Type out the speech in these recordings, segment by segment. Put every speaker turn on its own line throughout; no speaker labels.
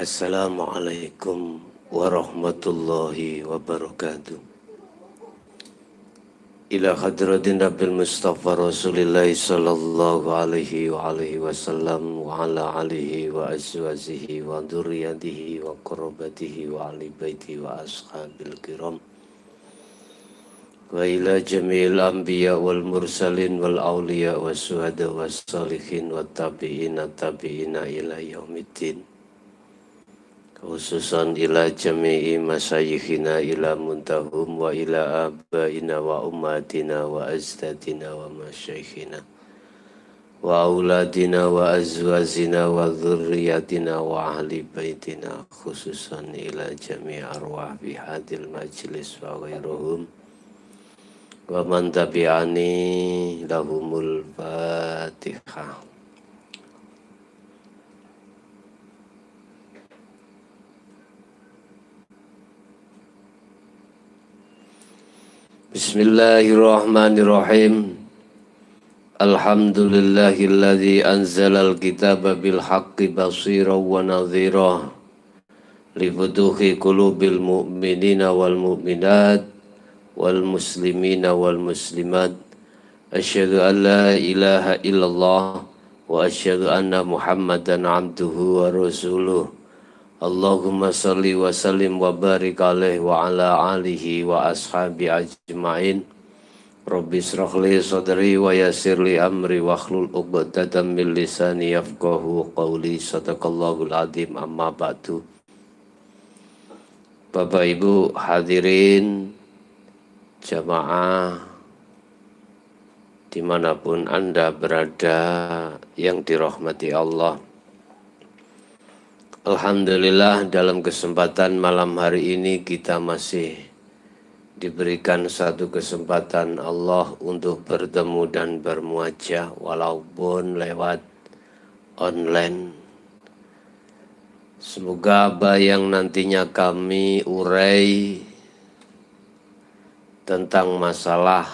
Assalamualaikum warahmatullahi wabarakatuh. Ila hadratin Nabil Mustafa Rasulillah sallallahu alaihi wa alihi wasallam wa ala alihi wa azwajihi wa dzurriyyatihi wa qurrabatihi wa ahli baiti wa ashabil kiram. Wa ila jami'il anbiya wal mursalin wal awliya was syuhada was salihin wat tabi'ina ila yaumiddin. Khususan ila jami'i masyayikhina ila muntahum wa ila abaina wa ummatina wa azdadina wa masyaikhina wa auladina wa azwazina wa dhurriyatina wa ahli baitina khususan ila jami'i arwah bihadil majlis wa ghairuhum wa man tabi'ani lahumul fatihah. Bismillahirrahmanirrahim. Alhamdulillahilladzi anzalal kitaba bil haqqi basiran wa nadhira li futuhi qulubil mu'minina wal mu'minat wal muslimina wal muslimat. Asyhadu an la ilaha illallah wa asyhadu anna Muhammadan abduhu wa rasuluh. Allahumma salli wa sallim wa barik alaihi wa ala alihi wa ashabi ajma'in. Rabbi israh li sadri wa yassir li amri wa hlul 'uqdatam min lisani yafqahu qawli. Sadaqallahul azim. Amma ba'du. Bapak Ibu hadirin jamaah dimanapun Anda berada yang dirahmati Allah. Alhamdulillah dalam kesempatan malam hari ini kita masih diberikan satu kesempatan Allah untuk bertemu dan bermuajah walaupun lewat online. Semoga apa yang nantinya kami urai tentang masalah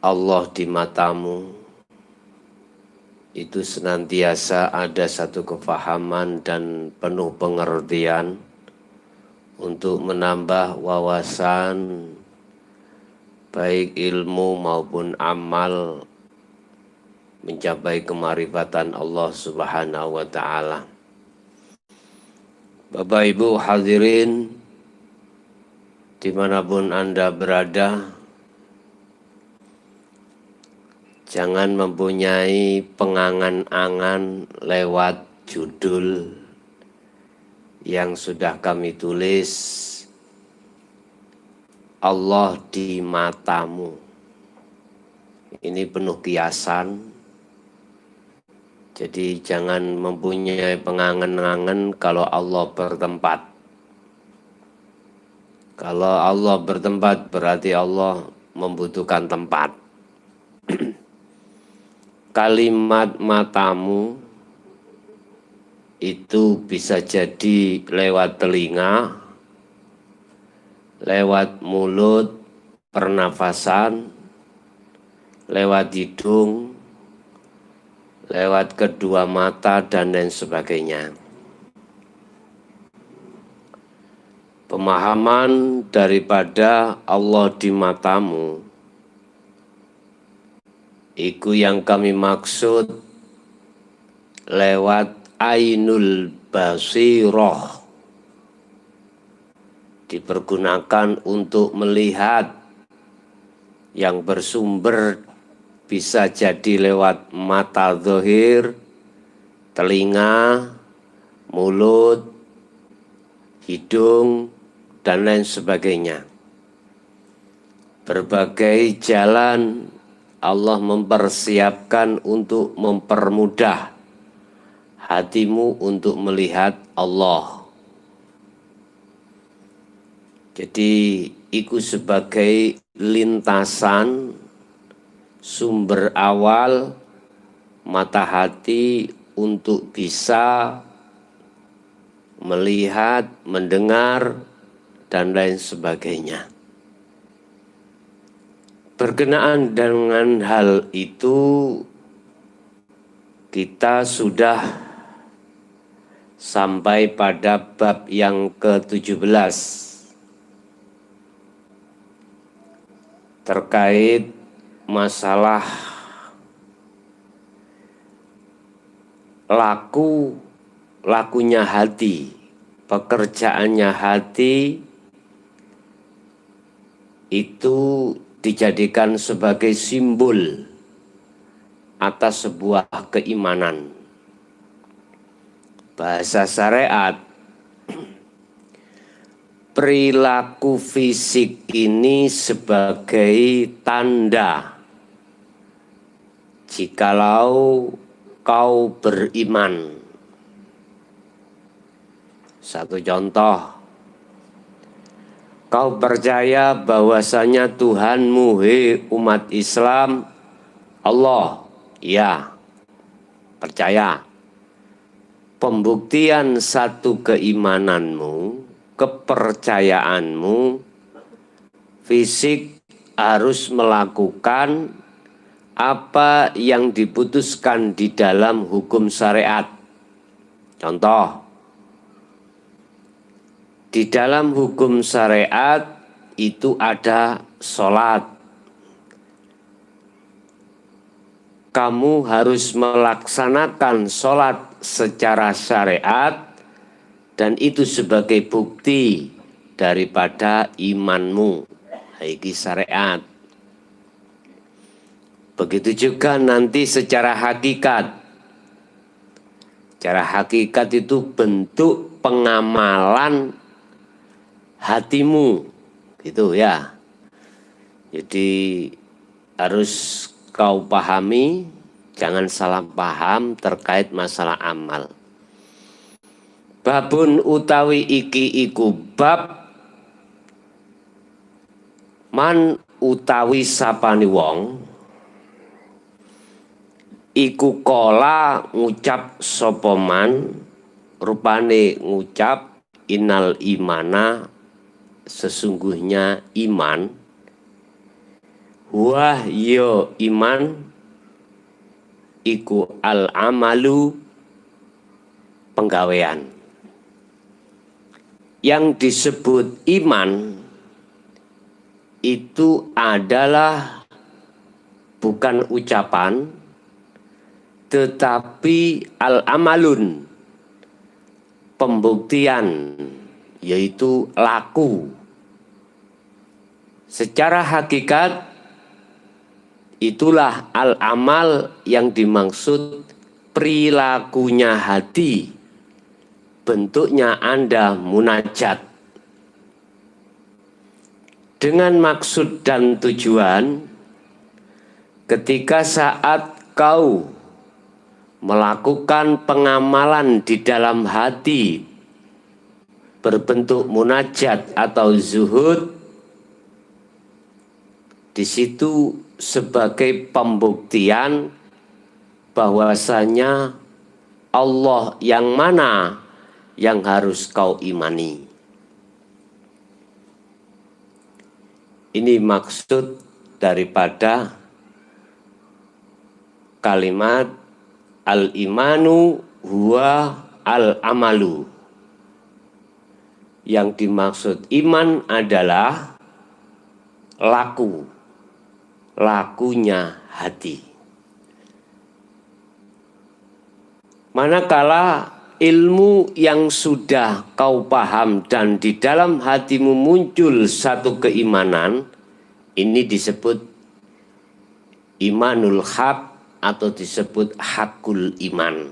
Allah di matamu itu senantiasa ada satu kefahaman dan penuh pengertian untuk menambah wawasan baik ilmu maupun amal mencapai kemarifatan Allah Subhanahu wa ta'ala. Bapak Ibu hadirin dimanapun Anda berada, jangan mempunyai pengangan-angan lewat judul yang sudah kami tulis, Allah di matamu. Ini penuh kiasan, jadi jangan mempunyai pengangan-angan kalau Allah bertempat. Kalau Allah bertempat berarti Allah membutuhkan tempat. Kalimat matamu itu bisa jadi lewat telinga, lewat mulut, pernafasan, lewat hidung, lewat kedua mata, dan lain sebagainya. Pemahaman daripada Allah di matamu iku yang kami maksud lewat ainul basirah, dipergunakan untuk melihat yang bersumber bisa jadi lewat mata zahir, telinga, mulut, hidung, dan lain sebagainya. Berbagai jalan Allah mempersiapkan untuk mempermudah hatimu untuk melihat Allah. Jadi itu sebagai lintasan sumber awal mata hati untuk bisa melihat, mendengar, dan lain sebagainya. Berkenaan dengan hal itu, kita sudah sampai pada bab yang ke-17 terkait masalah lakunya hati, pekerjaannya hati itu dijadikan sebagai simbol atas sebuah keimanan. Bahasa syariat, perilaku fisik ini sebagai tanda jikalau kau beriman. Satu contoh, kau percaya bahwasanya Tuhanmu, hei umat Islam, Allah. Ya, percaya. Pembuktian satu keimananmu, kepercayaanmu, fisik harus melakukan apa yang diputuskan di dalam hukum syariat. Contoh, di dalam hukum syariat itu ada sholat. Kamu harus melaksanakan sholat secara syariat dan itu sebagai bukti daripada imanmu. Iki syariat. Begitu juga nanti secara hakikat. Secara hakikat itu bentuk pengamalan hatimu. Gitu ya. Jadi harus kau pahami, jangan salah paham terkait masalah amal. Babun utawi iki iku bab man utawi sapani wong iku kola ngucap sopoman, rupane ngucap innal imana, sesungguhnya iman, wah yo iman iku al amalu, penggawean. Yang disebut iman itu adalah bukan ucapan tetapi al amalun, pembuktian, yaitu laku. Secara hakikat itulah al-amal yang dimaksud perilakunya hati. Bentuknya Anda munajat. Dengan maksud dan tujuan, ketika saat kau melakukan pengamalan di dalam hati berbentuk munajat atau zuhud, di situ sebagai pembuktian bahwasanya Allah yang mana yang harus kau imani. Ini maksud daripada kalimat al-imanu huwa al-amalu. Yang dimaksud iman adalah lakunya hati. Manakala ilmu yang sudah kau paham dan di dalam hatimu muncul satu keimanan, ini disebut imanul haq atau disebut hakul iman.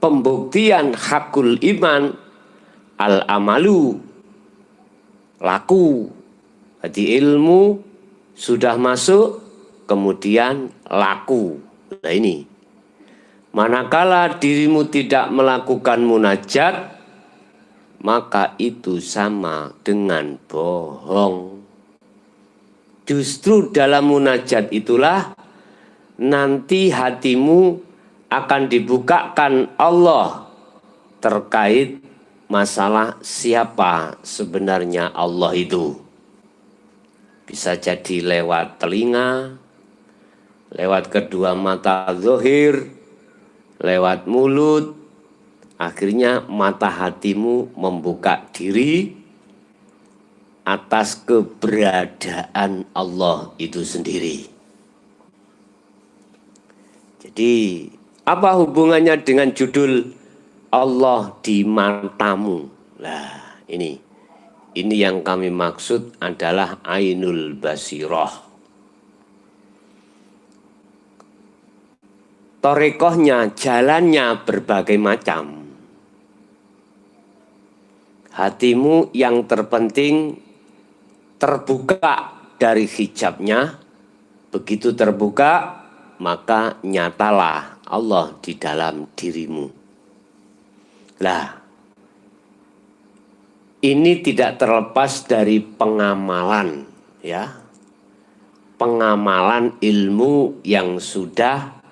Pembuktian hakul iman al-amalu, laku. Jadi ilmu sudah masuk, kemudian laku. Nah ini, manakala dirimu tidak melakukan munajat, maka itu sama dengan bohong. Justru dalam munajat itulah nanti hatimu akan dibukakan Allah terkait masalah siapa sebenarnya Allah itu. Bisa jadi lewat telinga, lewat kedua mata zahir, lewat mulut, Akhirnya mata hatimu membuka diri atas keberadaan Allah itu sendiri. Jadi apa hubungannya dengan judul Allah di matamu? Nah ini yang kami maksud adalah Ainul Basirah. Torekohnya, jalannya berbagai macam. Hatimu yang terpenting terbuka dari hijabnya. Begitu terbuka, maka nyatalah Allah di dalam dirimu. Lah, ini tidak terlepas dari pengamalan, ya. Pengamalan ilmu yang sudah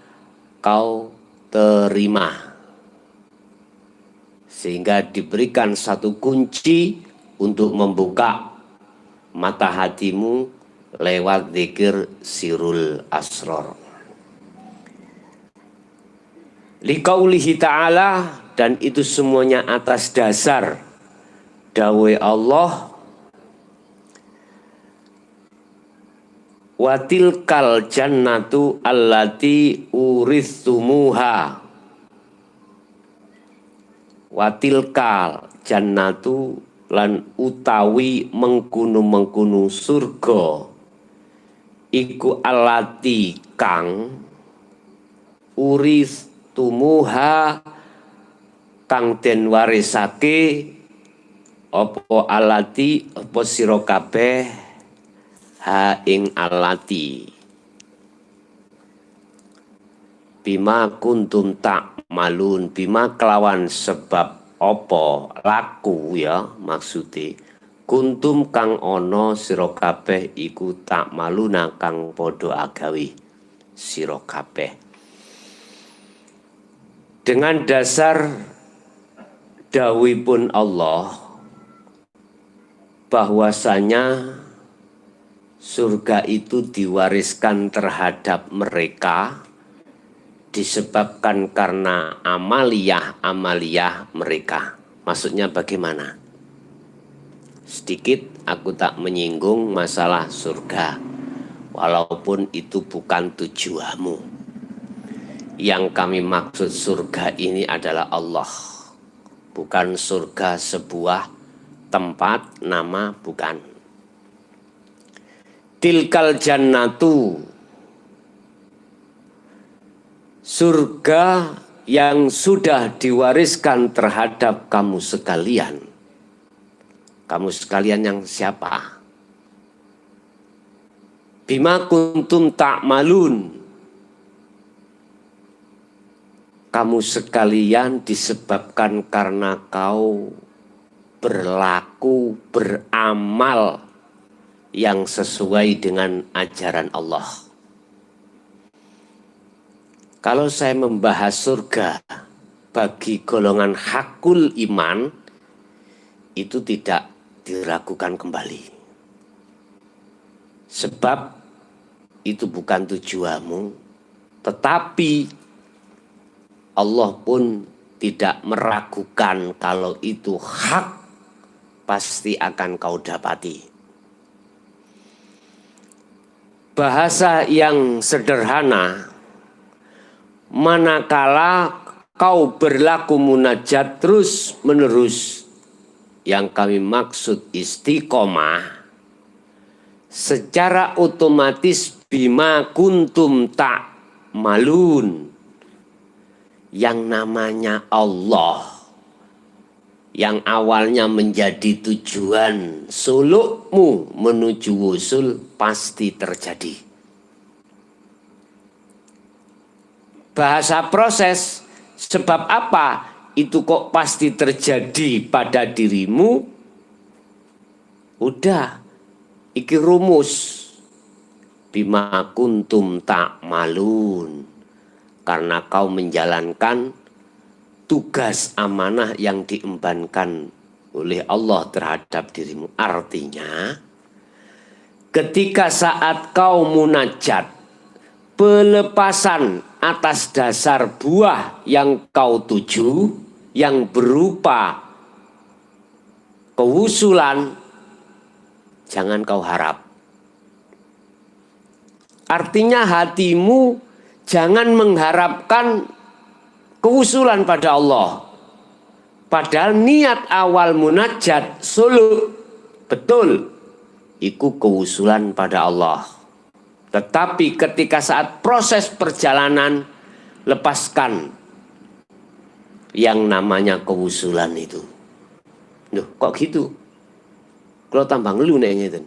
kau terima. Sehingga diberikan satu kunci untuk membuka mata hatimu lewat zikir sirul asror. Liqaulihi ta'ala, dan itu semuanya atas dasar dawai Allah, watilkal jannatu allati urithumuha. Watilkal jannatu lan utawi mengkunu-mengkunu surga iku allati kang urithumuha kang den warisake apa allati apa sira kabeh ha ing alati bima kuntum tak malun, bima kelawan sebab opo laku, ya maksudnya kuntum kang ono sira kabeh iku tak maluna kang podo agawi sira kabeh. Dengan dasar dawuhipun Allah bahwasanya surga itu diwariskan terhadap mereka disebabkan karena amaliyah mereka. Maksudnya bagaimana? Sedikit aku tak menyinggung masalah surga, walaupun itu bukan tujuanmu. Yang kami maksud surga ini adalah Allah, bukan surga sebuah tempat, nama, bukan. Tilkal jannatu, surga yang sudah diwariskan terhadap kamu sekalian. Kamu sekalian yang siapa? Bima kuntum ta'malun. Kamu sekalian disebabkan karena kau berlaku, beramal yang sesuai dengan ajaran Allah. Kalau saya membahas surga bagi golongan hakul iman, itu tidak diragukan kembali. Sebab itu bukan tujuanmu, tetapi Allah pun tidak meragukan kalau itu hak, pasti akan kau dapati. Bahasa yang sederhana, manakala kau berlaku munajat terus menerus, yang kami maksud istiqomah, secara otomatis bima kuntum tak malun, yang namanya Allah, yang awalnya menjadi tujuan sulukmu menuju wusul, pasti terjadi. Bahasa proses, sebab apa itu kok pasti terjadi pada dirimu? Udah, iki rumus. Bima kuntum tak malun, karena kau menjalankan tugas amanah yang diembankan oleh Allah terhadap dirimu. Artinya, ketika saat kau munajat, pelepasan atas dasar buah yang kau tuju, yang berupa kewusulan jangan kau harap. Artinya hatimu jangan mengharapkan kewusulan pada Allah. Padahal niat awal munajat suluk betul iku kewusulan pada Allah. Tetapi ketika saat proses perjalanan lepaskan yang namanya kewusulan itu. Duh, kok gitu? Kalau tambah ngeluh nek ngeten.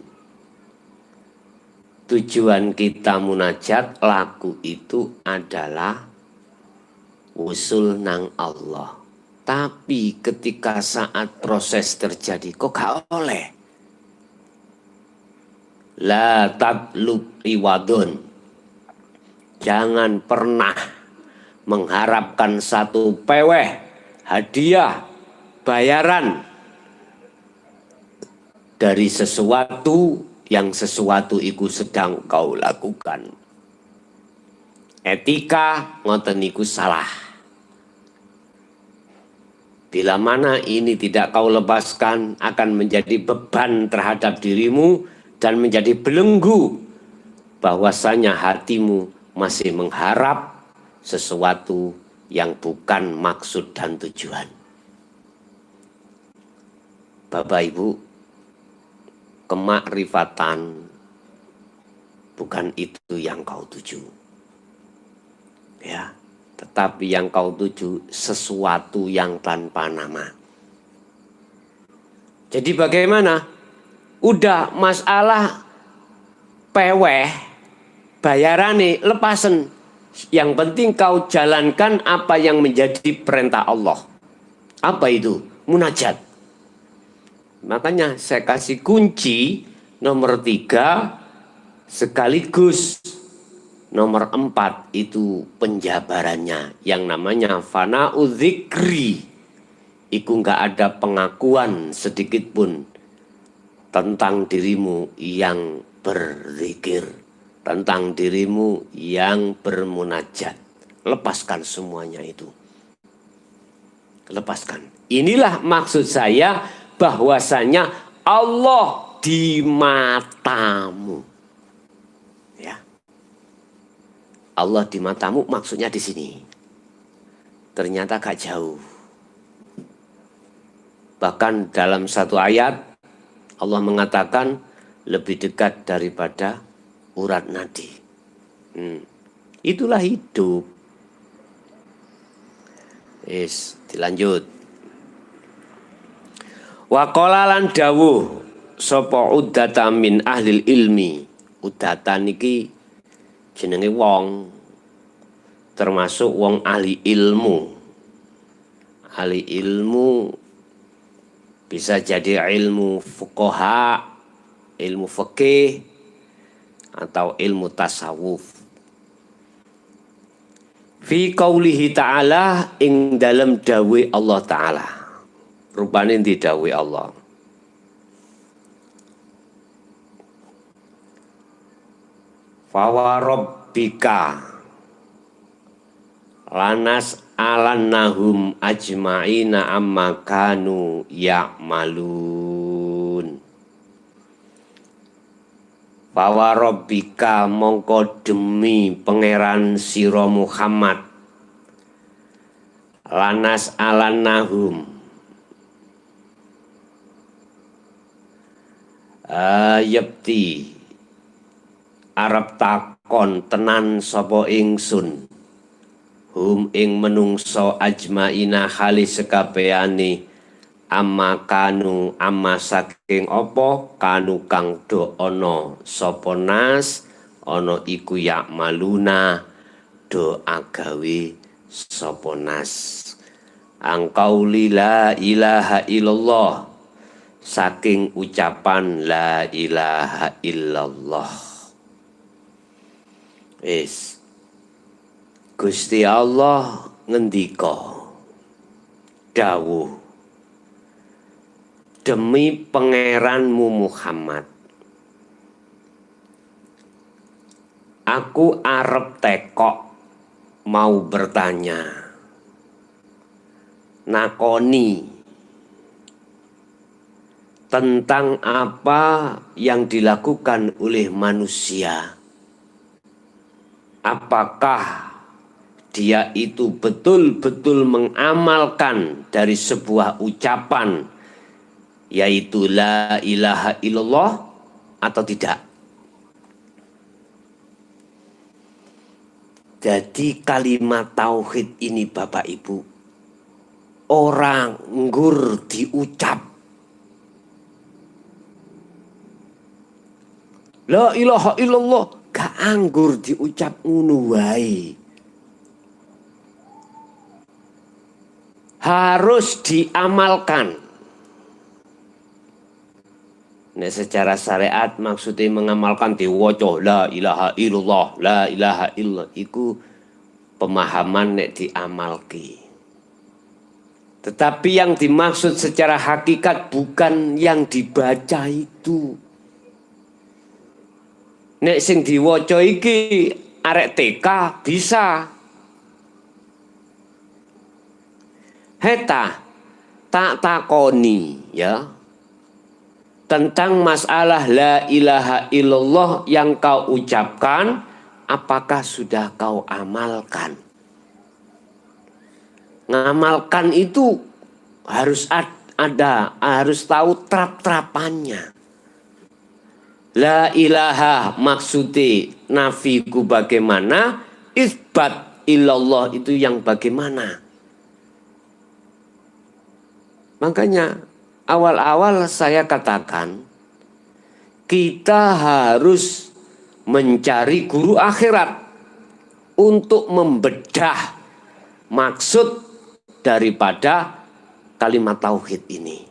Tujuan kita munajat laku itu adalah wusul nang Allah. Tapi ketika saat proses terjadi kok gak oleh. La tatlub iwadun. Jangan pernah mengharapkan satu peweh, hadiah, bayaran dari sesuatu yang sesuatu itu sedang kau lakukan. Etika ngoten niku salah. Bila mana ini tidak kau lepaskan akan menjadi beban terhadap dirimu dan menjadi belenggu bahwasanya hatimu masih mengharap sesuatu yang bukan maksud dan tujuan. Bapak Ibu, kemakrifatan bukan itu yang kau tuju. Ya, tetapi yang kau tuju sesuatu yang tanpa nama. Jadi bagaimana? Udah masalah peweh, bayarane lepasen. Yang penting kau jalankan apa yang menjadi perintah Allah. Apa itu? Munajat. Makanya saya kasih kunci nomor 3 sekaligus nomor 4 itu penjabarannya yang namanya fana'u dzikri. Iku enggak ada pengakuan sedikit pun tentang dirimu yang berzikir, tentang dirimu yang bermunajat. Lepaskan semuanya itu. Lepaskan. Inilah maksud saya bahwasanya Allah di matamu. Ya. Allah di matamu maksudnya di sini. Ternyata gak jauh. Bahkan dalam satu ayat Allah mengatakan lebih dekat daripada urat nadi. Itulah hidup. Dilanjut. Wa qala lan dawuh sapa uddata min ahlil ilmi. Uddata niki jenenge wong termasuk wong ahli ilmu. Ahli ilmu bisa jadi ilmu fuqaha, ilmu fikih atau ilmu tasawuf. Fi qaulihi ta'ala ing dalam dawe Allah Ta'ala. Rupane di dawe Allah. Fa rabbika lanas alannahum ajma'ina amma kanu ya'malun. Fa rabbika mongko demi pangeran sira Muhammad lanas alannahum ayepti arep takon tenan sapa ingsun hum ing menungso ajmaina hali sekabehane amma kanu amma saking apa kanu kang do ana sapa nas ana iku ya maluna do agawe sapa nas angkau la ilaha illallah saking ucapan la ilaha illallah. Gusti Allah ngendika dawuh demi pangeranmu Muhammad aku arep tekok mau bertanya nakoni tentang apa yang dilakukan oleh manusia. Apakah dia itu betul-betul mengamalkan dari sebuah ucapan, yaitu la ilaha illallah, atau tidak. Jadi kalimat tauhid ini Bapak Ibu, orang nggur diucap. La ilaha illallah, gak anggur diucap ngono wae. Harus diamalkan. Nah, secara syariat maksudnya mengamalkan diwaca la ilaha illallah, la ilaha illallah. Iku pemahaman nek diamalki. Tetapi yang dimaksud secara hakikat bukan yang dibaca itu. Nek sing diwaca iki arek TK bisa. Heta tak takoni ya tentang masalah la ilaha illallah yang kau ucapkan, apakah sudah kau amalkan? Ngamalkan itu harus ada, harus tahu trap-trapannya. La ilaha maksudnya nafiku bagaimana, isbat illallah itu yang bagaimana. Makanya awal-awal saya katakan kita harus mencari guru akhirat untuk membedah maksud daripada kalimat tauhid ini.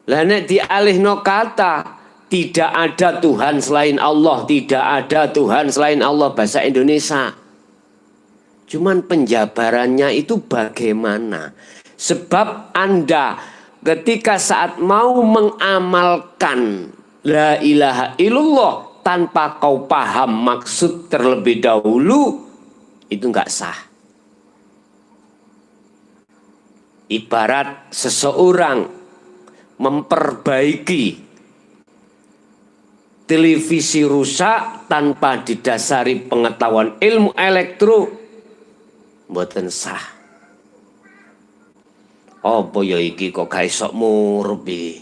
Lah nek dialihno kata tidak ada Tuhan selain Allah, tidak ada Tuhan selain Allah bahasa Indonesia. Cuman penjabarannya itu bagaimana? Sebab Anda ketika saat mau mengamalkan la ilaha illallah tanpa kau paham maksud terlebih dahulu, itu enggak sah. Ibarat seseorang memperbaiki televisi rusak tanpa didasari pengetahuan ilmu elektro, mboten sah. Apa ya iki kok gak iso murbi?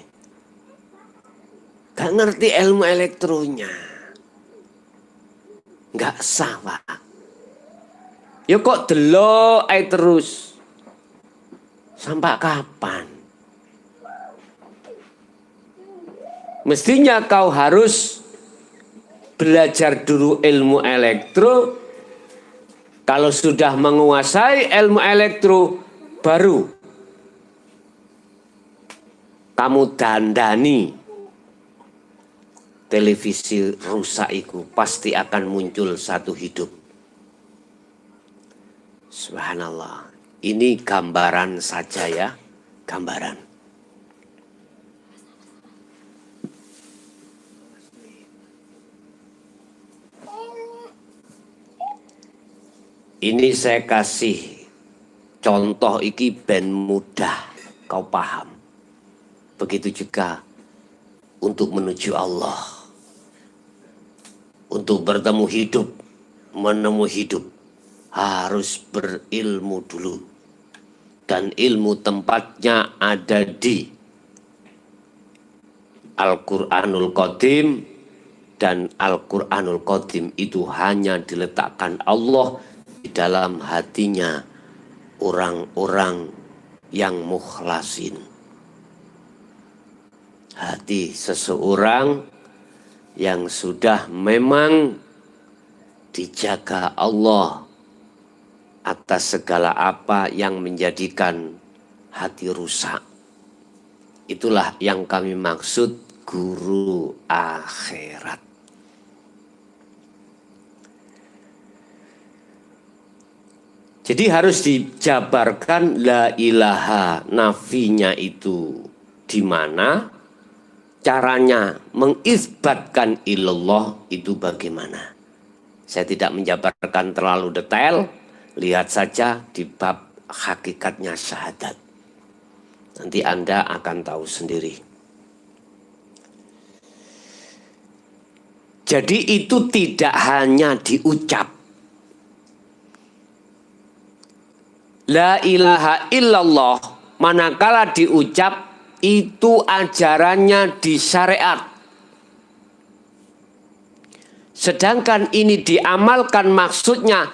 Gak ngerti ilmu elektronya. Gak sah, Pak. Ya kok delok ae terus. Sampai kapan? Mestinya kau harus belajar dulu ilmu elektro. Kalau sudah menguasai ilmu elektro, baru kamu dandani televisi rusak itu pasti akan muncul satu hidup. Subhanallah. Ini gambaran saja ya, gambaran. Ini saya kasih contoh iki ben mudah kau paham. Begitu juga untuk menuju Allah. Untuk bertemu hidup, menemui hidup, harus berilmu dulu. Dan ilmu tempatnya ada di Al-Quranul Qadim. Dan Al-Quranul Qadim itu hanya diletakkan Allah di dalam hatinya orang-orang yang mukhlasin. Hati seseorang yang sudah memang dijaga Allah atas segala apa yang menjadikan hati rusak. Itulah yang kami maksud guru akhirat. Jadi harus dijabarkan la ilaha nafinya itu di mana, caranya mengisbatkan illallah itu bagaimana. Saya tidak menjabarkan terlalu detail, lihat saja di bab hakikatnya syahadat. Nanti Anda akan tahu sendiri. Jadi itu tidak hanya diucap. La ilaha illallah, manakala diucap, itu ajarannya di syariat. Sedangkan ini diamalkan, maksudnya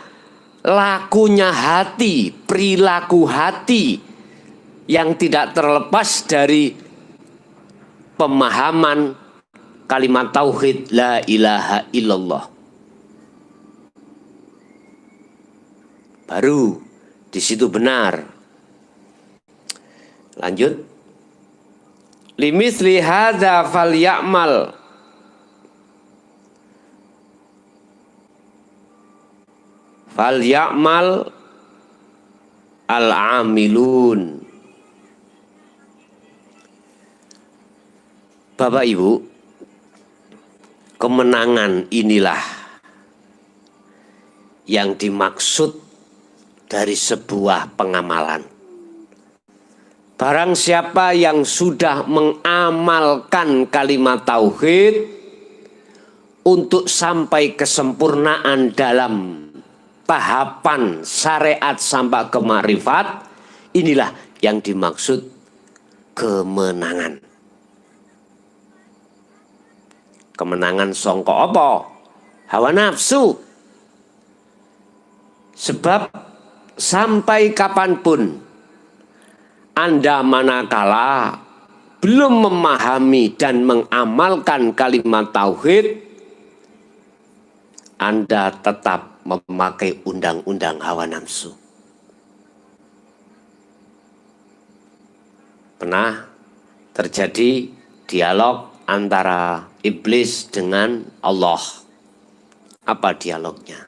lakunya hati, perilaku hati yang tidak terlepas dari pemahaman kalimat tauhid la ilaha illallah. Baru di situ benar. Lanjut. Limithli hadza falyamal al-amilun. Bapak Ibu, kemenangan inilah yang dimaksud dari sebuah pengamalan. Barang siapa yang sudah mengamalkan kalimat tauhid untuk sampai kesempurnaan dalam tahapan syariat sampai ke makrifat, inilah yang dimaksud kemenangan. Kemenangan songko apa? Hawa nafsu. Sebab sampai kapanpun Anda manakala belum memahami dan mengamalkan kalimat tauhid, Anda tetap memakai undang-undang hawa nafsu. Pernah terjadi dialog antara iblis dengan Allah. Apa dialognya?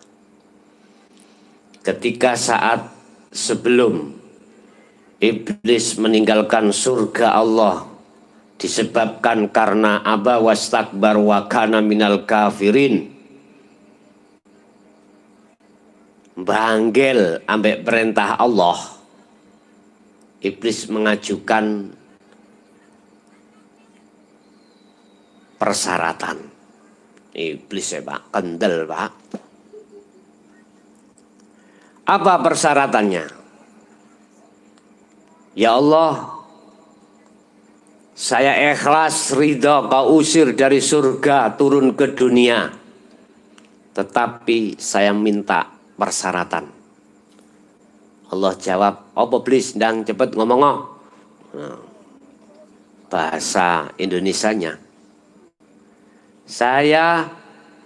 Ketika saat sebelum iblis meninggalkan surga Allah disebabkan karena aba wastakbar wa kana minal kafirin, banggel ambek perintah Allah, iblis mengajukan persyaratan. Iblis ya Pak, kendel Pak. Apa persyaratannya? Ya Allah, saya ikhlas ridha kau usir dari surga turun ke dunia. Tetapi saya minta persyaratan. Allah jawab, apa iblis ndang cepet ngomong. Bahasa Indonesianya, saya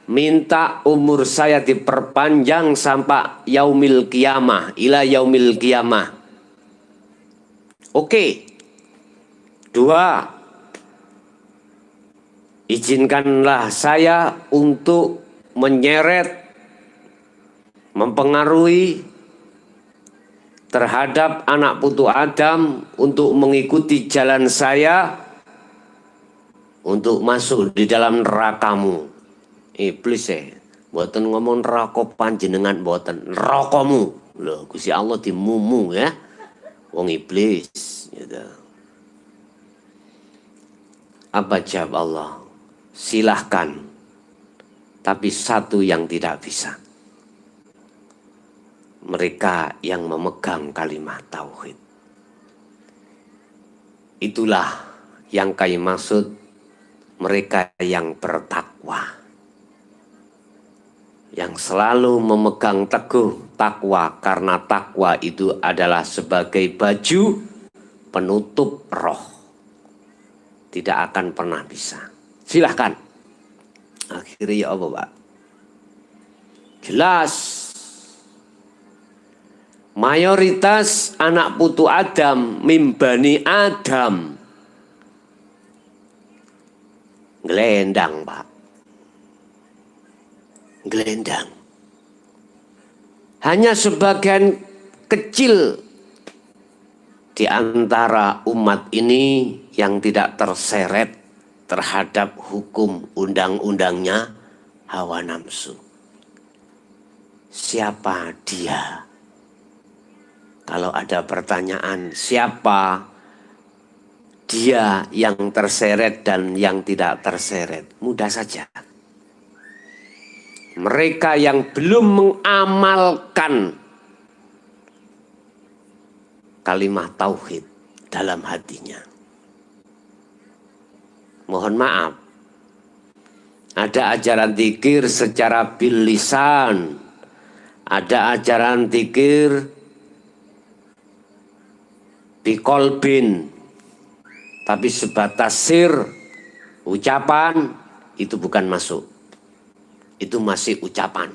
minta umur saya diperpanjang sampai yaumil qiyamah, ila yaumil qiyamah. Oke. 2, izinkanlah saya untuk menyeret, mempengaruhi terhadap anak putu Adam untuk mengikuti jalan saya, untuk masuk di dalam nerakamu. Iblis mboten ngomong neraka panjenengan, mboten nerakamu. Loh, Gusti Allah dimumu ya. Wong iblis gitu. Apa jawab Allah? Silahkan, tapi satu yang tidak bisa. Mereka yang memegang kalimat tauhid. Itulah yang kami maksud mereka yang bertakwa, yang selalu memegang teguh takwa, karena takwa itu adalah sebagai baju penutup roh. Tidak akan pernah bisa. Silahkan. Akhirnya ya apa Pak? Jelas. Mayoritas anak putu Adam, mimbani Adam, gelendang Pak. Gelendang. Hanya sebagian kecil di antara umat ini yang tidak terseret terhadap hukum undang-undangnya hawa nafsu. siapa dia? Kalau ada pertanyaan, siapa dia yang terseret dan yang tidak terseret? Mudah saja. Mereka yang belum mengamalkan kalimat tauhid dalam hatinya. Mohon maaf, ada ajaran zikir secara bil lisan, ada ajaran zikir biqolbin, tapi sebatas sir, ucapan, itu bukan masuk. Itu masih ucapan.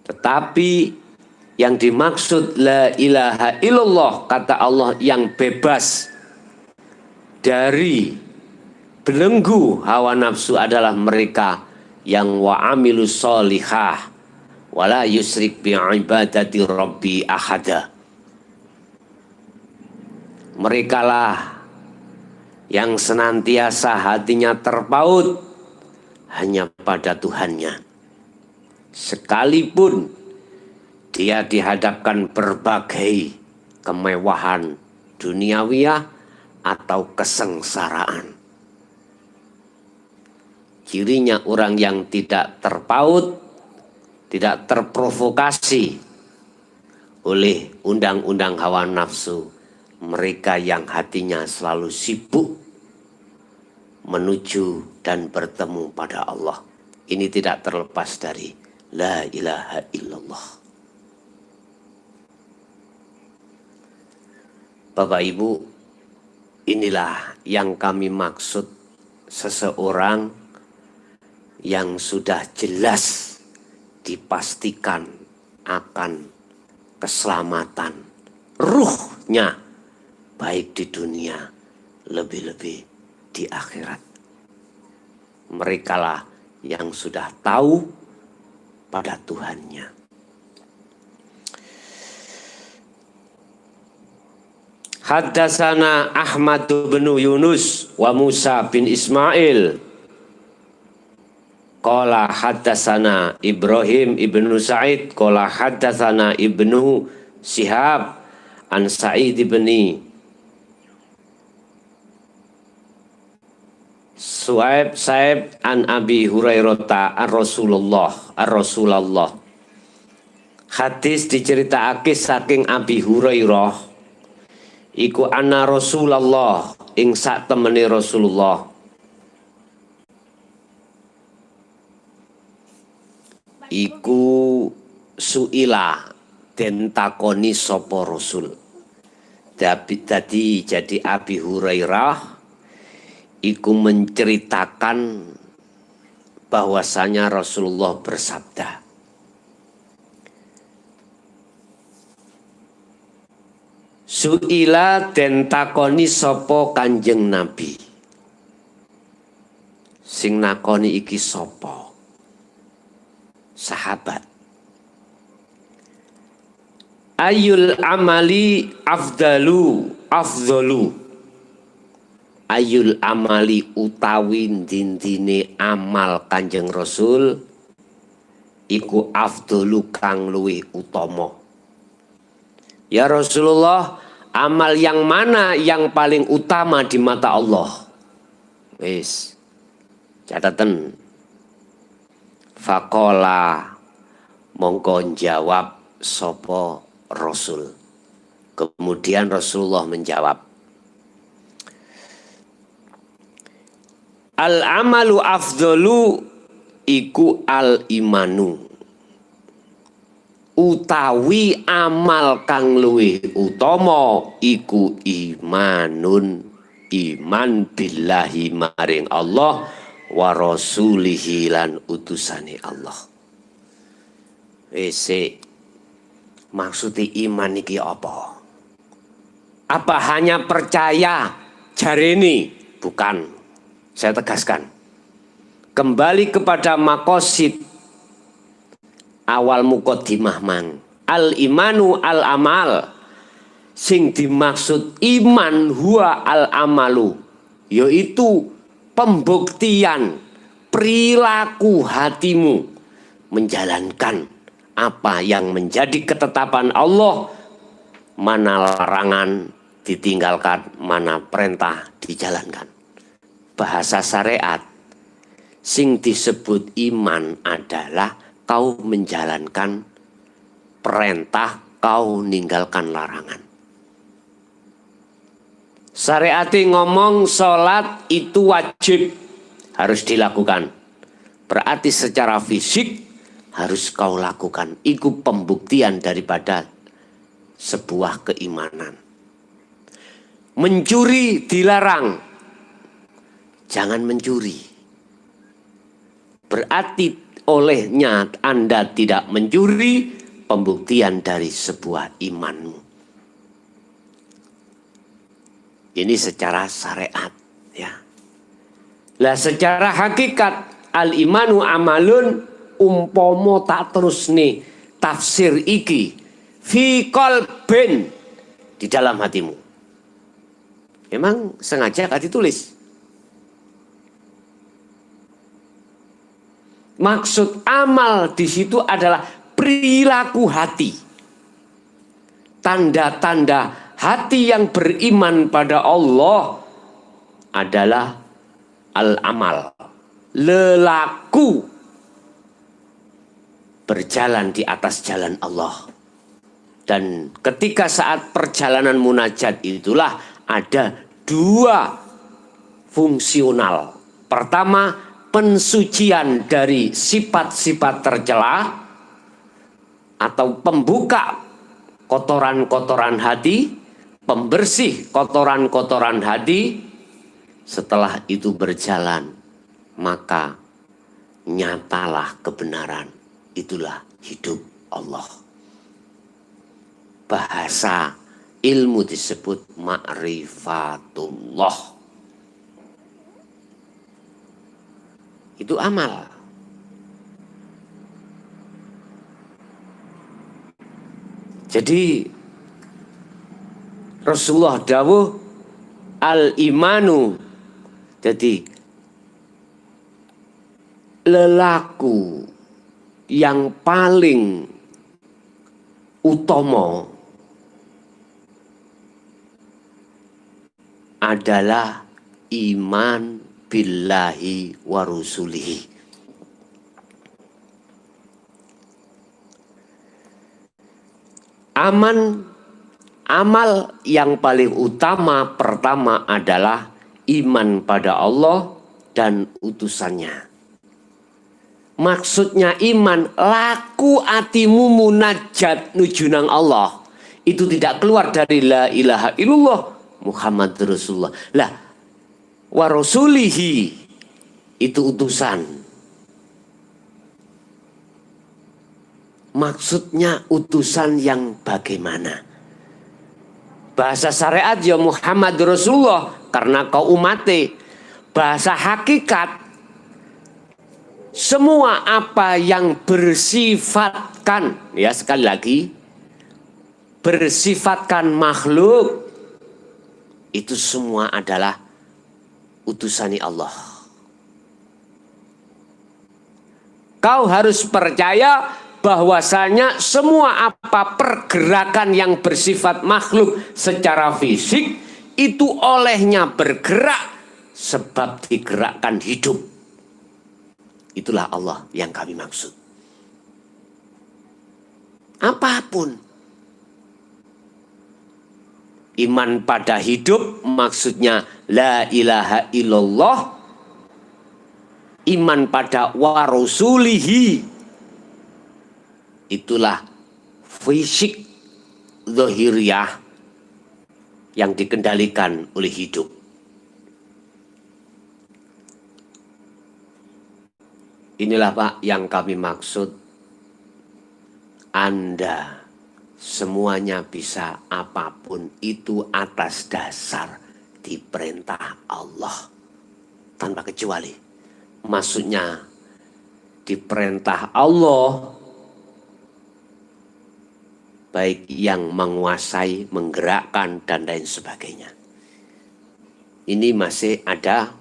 Tetapi yang dimaksud la ilaha illallah, kata Allah, yang bebas dari belenggu hawa nafsu adalah mereka yang wa'amilu sholihah wala yusrik bi'ibadati rabbi ahada. Merekalah yang senantiasa hatinya terpaut hanya pada Tuhannya. Sekalipun dia dihadapkan berbagai kemewahan duniawiyah atau kesengsaraan. Cirinya orang yang tidak terpaut, tidak terprovokasi oleh undang-undang hawa nafsu. Mereka yang hatinya selalu sibuk menuju dan bertemu pada Allah. Ini tidak terlepas dari la ilaha illallah. Bapak Ibu, inilah yang kami maksud seseorang yang sudah jelas dipastikan akan keselamatan ruhnya, baik di dunia, lebih-lebih di akhirat. Merekalah yang sudah tahu pada Tuhannya. Haddatsana Ahmad bin Yunus wa Musa bin Ismail. Qala haddatsana Ibrahim ibnu Sa'id. Qala haddatsana Ibnu Shihab an Sa'id bin Su'aib an Abi Hurairah ar-Rasulullah. Hadis diceritaake saking Abi Hurairah iku anna Rasulullah, ing sak temene Rasulullah iku suila den takoni sapa Rasul. Tadi jadi Abi Hurairah iku menceritakan bahwasanya Rasulullah bersabda, suila den takoni sapa Kanjeng Nabi. Sing nakoni iki sapa? Sahabat. Ayul amali afdalu. Ayul amali utawi dintine amal Kanjeng Rasul iku afdalu kang luwih utama. Ya Rasulullah, amal yang mana yang paling utama di mata Allah? Wis, catatan. Faqala, mongko jawab sapa Rasul. Kemudian Rasulullah menjawab, al amalu afdalu iku al imanu. Utawi amal kang luwih utama iku imanun, iman billahi maring Allah wa rasulihi lan utusane Allah. Wis, maksud iman iki apa? Apa hanya percaya jarene? Bukan. Saya tegaskan. Kembali kepada maqasid awal muqaddimah mang. Al imanu al amal. Sing dimaksud iman huwa al amalu, yaitu pembuktian perilaku hatimu menjalankan apa yang menjadi ketetapan Allah, mana larangan ditinggalkan, mana perintah dijalankan. Bahasa syariat sing disebut iman adalah kau menjalankan perintah, kau ninggalkan larangan. Syariat ngomong sholat itu wajib, harus dilakukan. Berarti secara fisik harus kau lakukan. Itu pembuktian daripada sebuah keimanan. Mencuri dilarang, jangan mencuri. Berarti olehnya Anda tidak mencuri, pembuktian dari sebuah imanmu. Ini secara syariat, ya. Lah secara hakikat al-imanu amalun, umpomo tak terus nih tafsir iki fi qalbin, di dalam hatimu. Memang sengaja gak ditulis. Maksud amal di situ adalah perilaku hati. Tanda-tanda hati yang beriman pada Allah adalah al-amal, lelaku, berjalan di atas jalan Allah. Dan ketika saat perjalanan munajat itulah ada dua fungsional. Pertama, pensucian dari sifat-sifat tercela atau pembuka kotoran-kotoran hati, pembersih kotoran-kotoran hati. Setelah itu berjalan, maka nyatalah kebenaran. Itulah hidup Allah. Bahasa ilmu disebut ma'rifatullah. Itu amal. Jadi Rasulullah dawuh al-imanu, jadi lelaku yang paling utama adalah iman billahi wa rusulihi. Amal yang paling utama pertama adalah iman pada Allah dan utusannya. Maksudnya iman, laku atimu munajat nuju nang Allah. Itu tidak keluar dari la ilaha illallah Muhammad Rasulullah. Lah, wa rasulihi itu utusan. Maksudnya utusan yang bagaimana? Bahasa syariat ya Muhammad Rasulullah karena kau umate. Bahasa hakikat semua apa yang bersifatkan, ya sekali lagi, bersifatkan makhluk, itu semua adalah utusani Allah. Kau harus percaya bahwasanya semua apa pergerakan yang bersifat makhluk secara fisik itu olehnya bergerak sebab digerakkan hidup. Itulah Allah yang kami maksud. Apapun. Iman pada hidup maksudnya la ilaha illallah. Iman pada wa rasulihi. Itulah fisik zahiriyah yang dikendalikan oleh hidup. Inilah Pak yang kami maksud. Anda semuanya bisa apapun itu atas dasar diperintah Allah. Tanpa kecuali. Maksudnya diperintah Allah. Baik yang menguasai, menggerakkan, dan lain sebagainya. Ini masih ada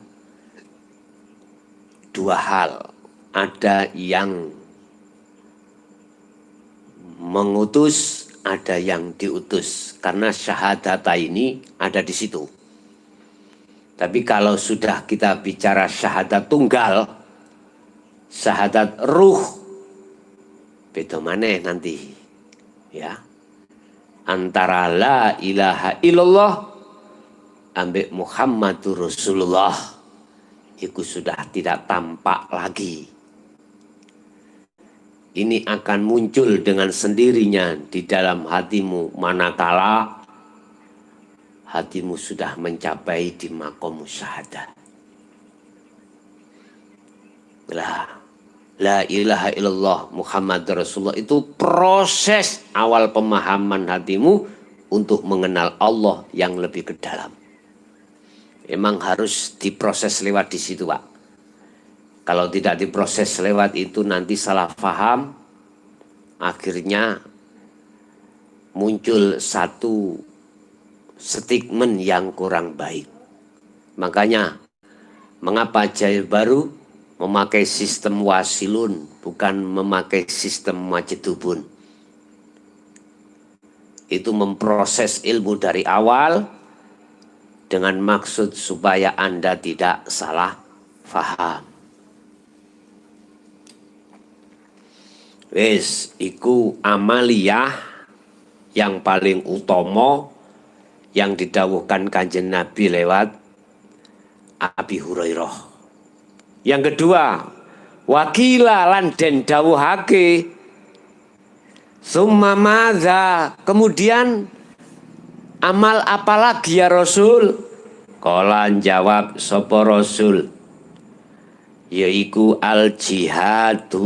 dua hal. Ada yang mengutus, ada yang diutus. Karena syahadata ini ada di situ. Tapi kalau sudah kita bicara syahadat tunggal, syahadat ruh, beda maneh nanti. Ya. Antara la ilaha illallah ambek Muhammadur Rasulullah itu sudah tidak tampak lagi. Ini akan muncul dengan sendirinya di dalam hatimu manakala hatimu sudah mencapai di maqam syahadat. La ilaha illallah Muhammad Rasulullah itu proses awal pemahaman hatimu untuk mengenal Allah yang lebih ke dalam. Emang harus diproses lewat di situ, Pak. Kalau tidak diproses lewat itu nanti salah paham, akhirnya muncul satu statement yang kurang baik. Makanya mengapa Jaya Baru memakai sistem wasilun, bukan memakai sistem majedubun. Itu memproses ilmu dari awal dengan maksud supaya Anda tidak salah faham. Wes, iku amaliyah yang paling utama yang didawuhkan Kanjeng Nabi lewat Abi Hurairah. Yang kedua, wakila lan den dawuhake summa madza, kemudian amal apalagi ya Rasul? Kala jawab sapa Rasul, yaiku al jihadu,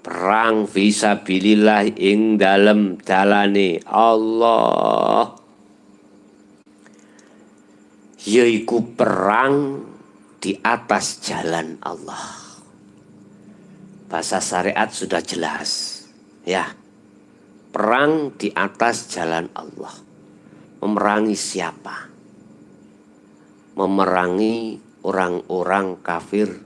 perang fisabilillah ing dalem dalane Allah. Yaiku perang di atas jalan Allah. Bahasa syariat sudah jelas, ya. Perang di atas jalan Allah. Memerangi siapa? Memerangi orang-orang kafir.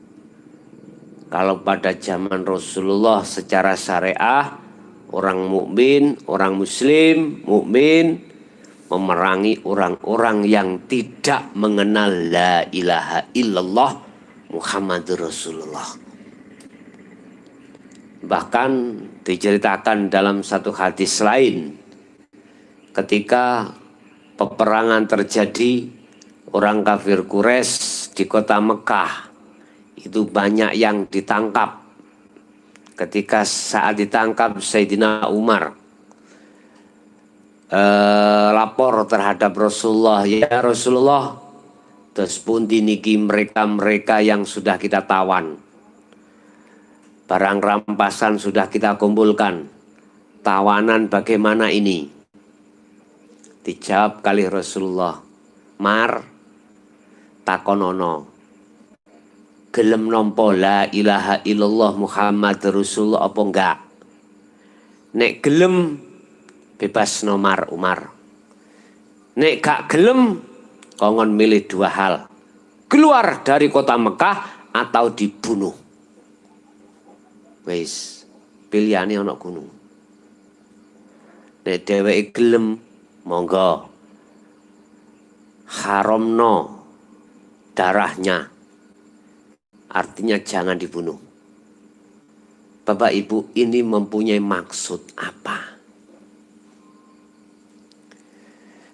Kalau pada zaman Rasulullah secara syariah, orang mukmin, orang muslim, mukmin memerangi orang-orang yang tidak mengenal la ilaha illallah Muhammadur Rasulullah. Bahkan diceritakan dalam satu hadis lain, ketika peperangan terjadi, orang kafir Quraisy di kota Mekah itu banyak yang ditangkap. Ketika saat ditangkap Sayyidina Umar lapor terhadap Rasulullah, ya Rasulullah, terus pun diniki mereka yang sudah kita tawan, barang rampasan sudah kita kumpulkan, tawanan bagaimana ini? Dijawab kali Rasulullah, Mar takonono, gelem nompo la ilaha illallah Muhammad Rasulullah apa enggak? Nek gelem bebas nomar Umar. Nek gak gelem, kongon milih dua hal. Keluar dari kota Mekah atau dibunuh. Wis, pilihannya ana gunung. Nek dheweke gelem, monggo. Haramno darahnya. Artinya jangan dibunuh. Bapak Ibu, ini mempunyai maksud apa?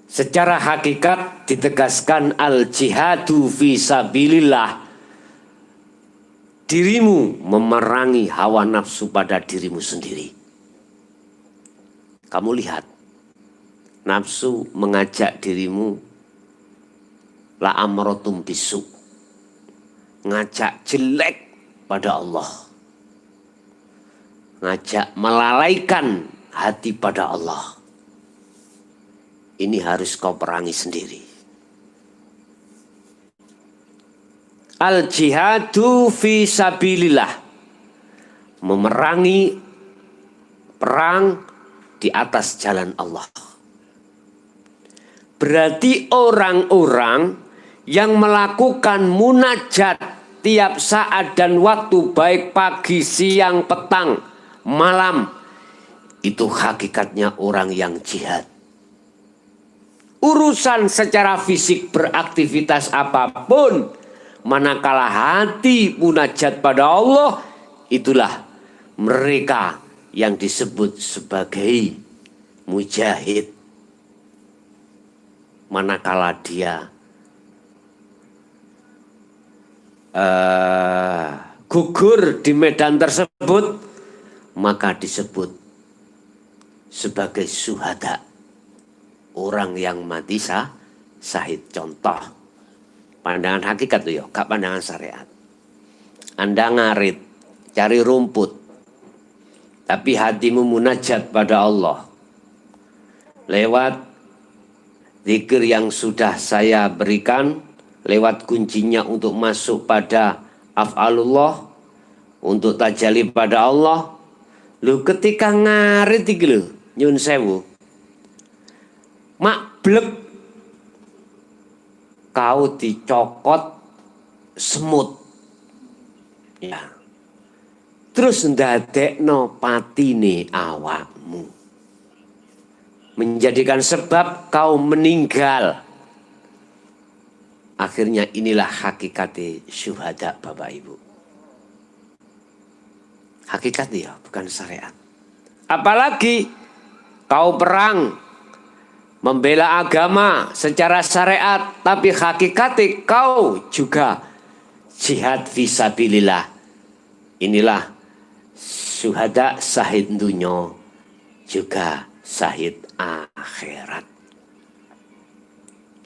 Secara hakikat ditegaskan al-jihadu fisabilillah. Dirimu memerangi hawa nafsu pada dirimu sendiri. Kamu lihat, nafsu mengajak dirimu la amrotum bisu, ngajak jelek pada Allah, ngajak melalaikan hati pada Allah. Ini harus kau perangi sendiri. Al-jihadu fi sabilillah. Memerangi perang di atas jalan Allah. Berarti orang-orang yang melakukan munajat tiap saat dan waktu, baik pagi, siang, petang, malam, itu hakikatnya orang yang jihad. Urusan secara fisik beraktivitas apapun, manakala hati munajat pada Allah, itulah mereka yang disebut sebagai mujahid. Manakala dia gugur di medan tersebut, maka disebut sebagai syuhada, orang yang mati syahid. Contoh pandangan hakikat tuh ya, gak pandangan syariat. Anda ngarit cari rumput, tapi hatimu munajat pada Allah lewat zikir yang sudah saya berikan, lewat kuncinya untuk masuk pada af'alullah, untuk tajalli pada Allah. Lu ketika ngarit iki lho, nyun sewu, makblek kau dicokot semut, ya, terus ndadekno patine awakmu, menjadikan sebab kau meninggal. Akhirnya inilah hakikatnya syuhada, Bapak Ibu. Hakikatnya bukan syariat. Apalagi kau perang membela agama secara syariat, tapi hakikatnya kau juga jihad fisabilillah. Inilah syuhada, syahid dunya juga syahid akhirat.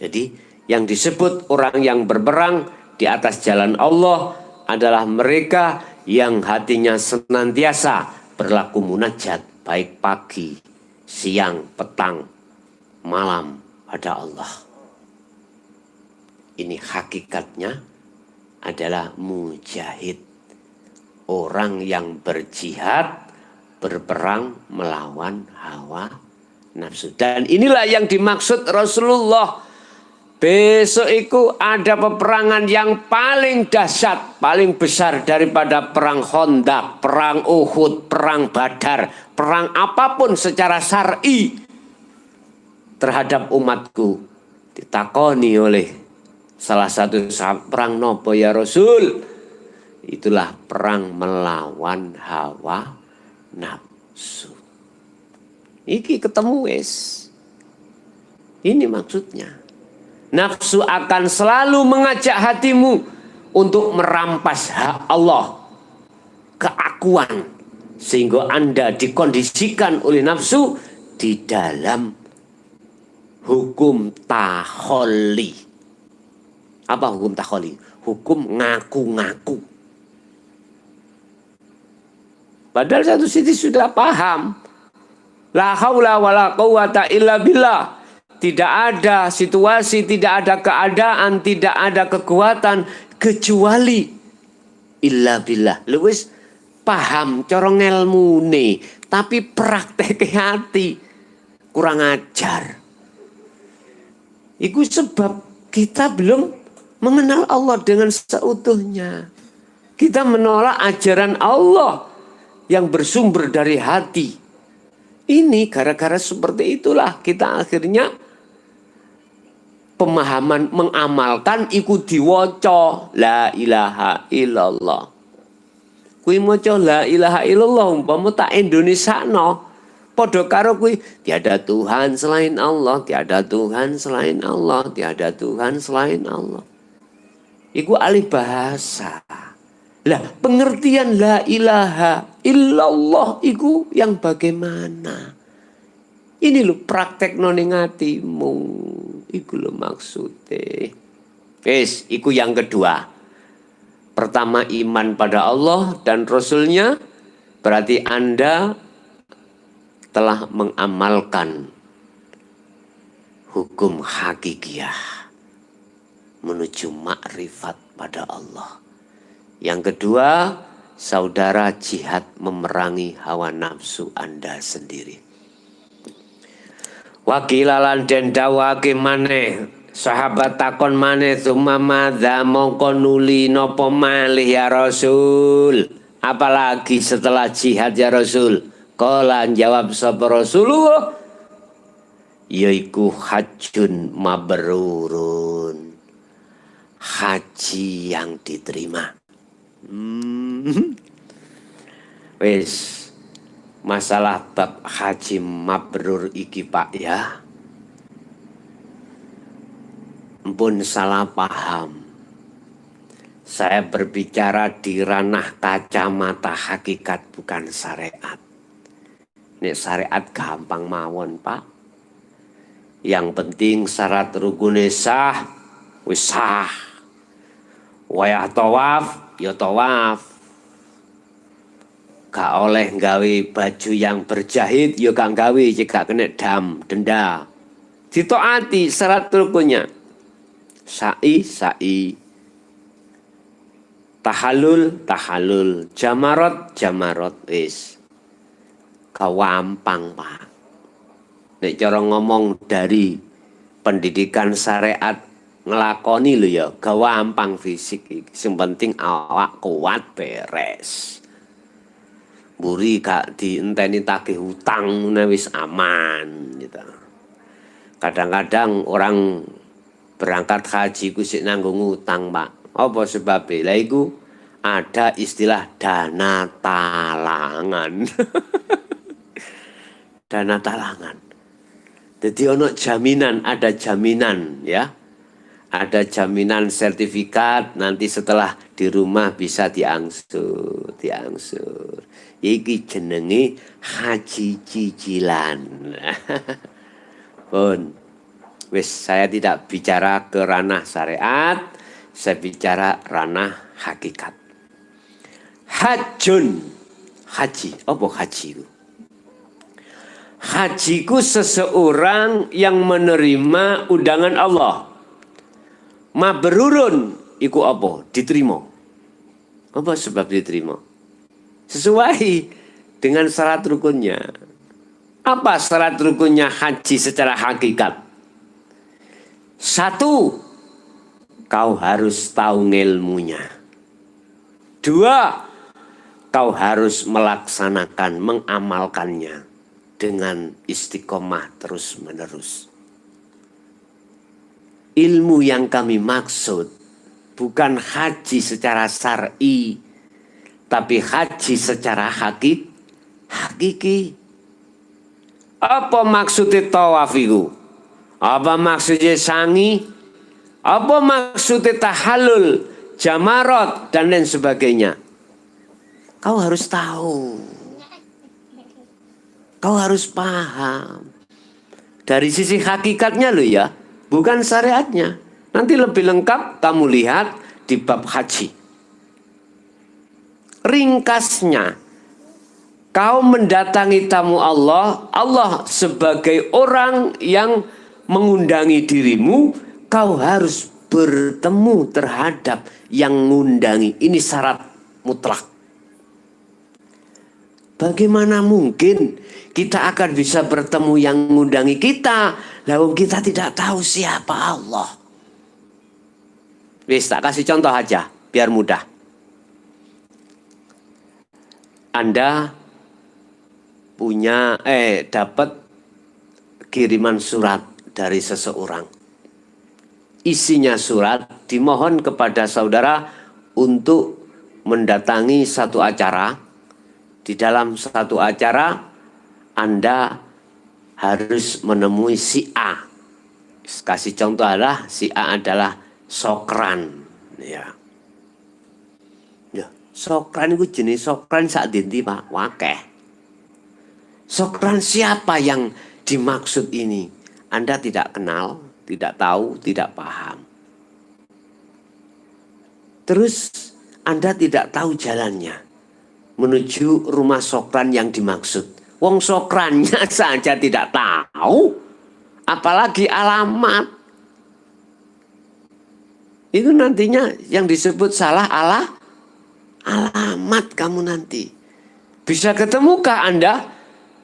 Jadi yang disebut orang yang berperang di atas jalan Allah adalah mereka yang hatinya senantiasa berlaku munajat, baik pagi, siang, petang, malam pada Allah. Ini hakikatnya adalah mujahid, orang yang berjihad, berperang melawan hawa nafsu. Dan inilah yang dimaksud Rasulullah. Besok itu ada peperangan yang paling dahsyat, paling besar daripada perang Khandaq, perang Uhud, perang Badar, perang apapun secara syar'i terhadap umatku. Ditakoni oleh salah satu sahabat, perang nopo ya Rasul? Itulah perang melawan hawa nafsu. Iki ketemu wis. Ini maksudnya. Nafsu akan selalu mengajak hatimu untuk merampas hak Allah, keakuan, sehingga Anda dikondisikan oleh nafsu di dalam hukum takholi. Apa hukum takholi? Hukum ngaku-ngaku. Padahal satu sisi sudah paham. La haula wala quwata illa billah. Tidak ada situasi, tidak ada keadaan, tidak ada kekuatan kecuali illa billah. Lu wis paham corong ilmune, tapi praktek hati kurang ajar. Itu sebab kita belum mengenal Allah dengan seutuhnya. Kita menolak ajaran Allah yang bersumber dari hati. Ini gara-gara seperti itulah kita akhirnya pemahaman mengamalkan ikut diwaca la ilaha illallah. Kui maca la ilaha illallah umpama tak Indonesiano, padha karo kui tiada Tuhan selain Allah, tiada Tuhan selain Allah, tiada Tuhan selain Allah. Iku alih bahasa. Lah pengertian la ilaha illallah iku yang bagaimana? Ini lho praktek ning atimu. Iku lho maksudnya. Wes, iku yang kedua. Pertama iman pada Allah dan Rasulnya, berarti Anda telah mengamalkan hukum hakikiyah menuju makrifat pada Allah. Yang kedua, saudara jihad memerangi hawa nafsu Anda sendiri. Wakilalan den dawake maneh, sahabat takon maneh, sumamada mongko nuli nopo malih ya Rasul. Apalagi setelah jihad ya Rasul? Kala jawab sapa Rasulullah, yaiku hajjun mabrurun, haji yang diterima. Wis masalah bab haji mabrur iki Pak ya, ampun salah paham. Saya berbicara di ranah kacamata hakikat, bukan syariat. Nek syariat gampang mawon Pak. Yang penting syarat rukune sah, wis sah. Wayah tawaf, ya tawaf. Gak oleh nggawe baju yang berjahit, ya gak nggawe, jika kena denda. Ditaati syarat rukunnya. Sa'i, sa'i. Tahallul, tahallul. Jamarot, jamarot. Wis. Gawampang Pak. Nek cara ngomong dari pendidikan syariat ngelakoni lho ya, gawampang fisik iki. Sing penting awak kuat beres. Mburi gak dienteni tagih hutang wis aman gitu. Kadang-kadang orang berangkat haji ku sik nanggung utang Pak. Apa sebabnya? Lah iku ada istilah dana talangan. Dana talangan. Jadi ono jaminan, ada jaminan ya. Ada jaminan sertifikat nanti setelah di rumah bisa diangsur. Iki jenenge haji cicilan. Pun wis saya tidak bicara ke ranah syariat, saya bicara ranah hakikat. Hajjun, haji, apa haji itu? Hajiku seseorang yang menerima undangan Allah. Mabrurun iku apa? Diterima. Apa sebab diterima? Sesuai dengan syarat rukunnya. Apa syarat rukunnya haji secara hakikat? 1, kau harus tahu ilmunya. 2, kau harus melaksanakan, mengamalkannya dengan istiqomah terus-menerus. Ilmu yang kami maksud bukan haji secara syar'i, tapi haji secara hakiki. Apa maksudnya tawaf itu? Apa maksudnya sangi? Apa maksudnya tahallul, jamarot, dan lain sebagainya? Kau harus tahu. Kau harus paham. Dari sisi hakikatnya loh ya, bukan syariatnya. Nanti lebih lengkap kamu lihat di bab haji. Ringkasnya, kau mendatangi tamu Allah, Allah sebagai orang yang mengundangi dirimu, kau harus bertemu terhadap yang mengundangi. Ini syarat mutlak. Bagaimana mungkin kita akan bisa bertemu yang mengundangi kita, lalu kita tidak tahu siapa Allah? Wis, tak kasih contoh aja, biar mudah. Anda punya dapat kiriman surat dari seseorang. Isinya surat, dimohon kepada saudara untuk mendatangi satu acara. Di dalam satu acara Anda harus menemui si A. Kasih contoh adalah si A adalah Sokran. Ya. Sokran itu jenis Sokran saat dinti Pak, wakeh. Sokran siapa yang dimaksud ini? Anda tidak kenal, tidak tahu, tidak paham. Terus Anda tidak tahu jalannya menuju rumah Sokran yang dimaksud. Wong Sokrannya saja tidak tahu, apalagi alamat. Itu nantinya yang disebut salah alamat kamu nanti. Bisa ketemukah Anda?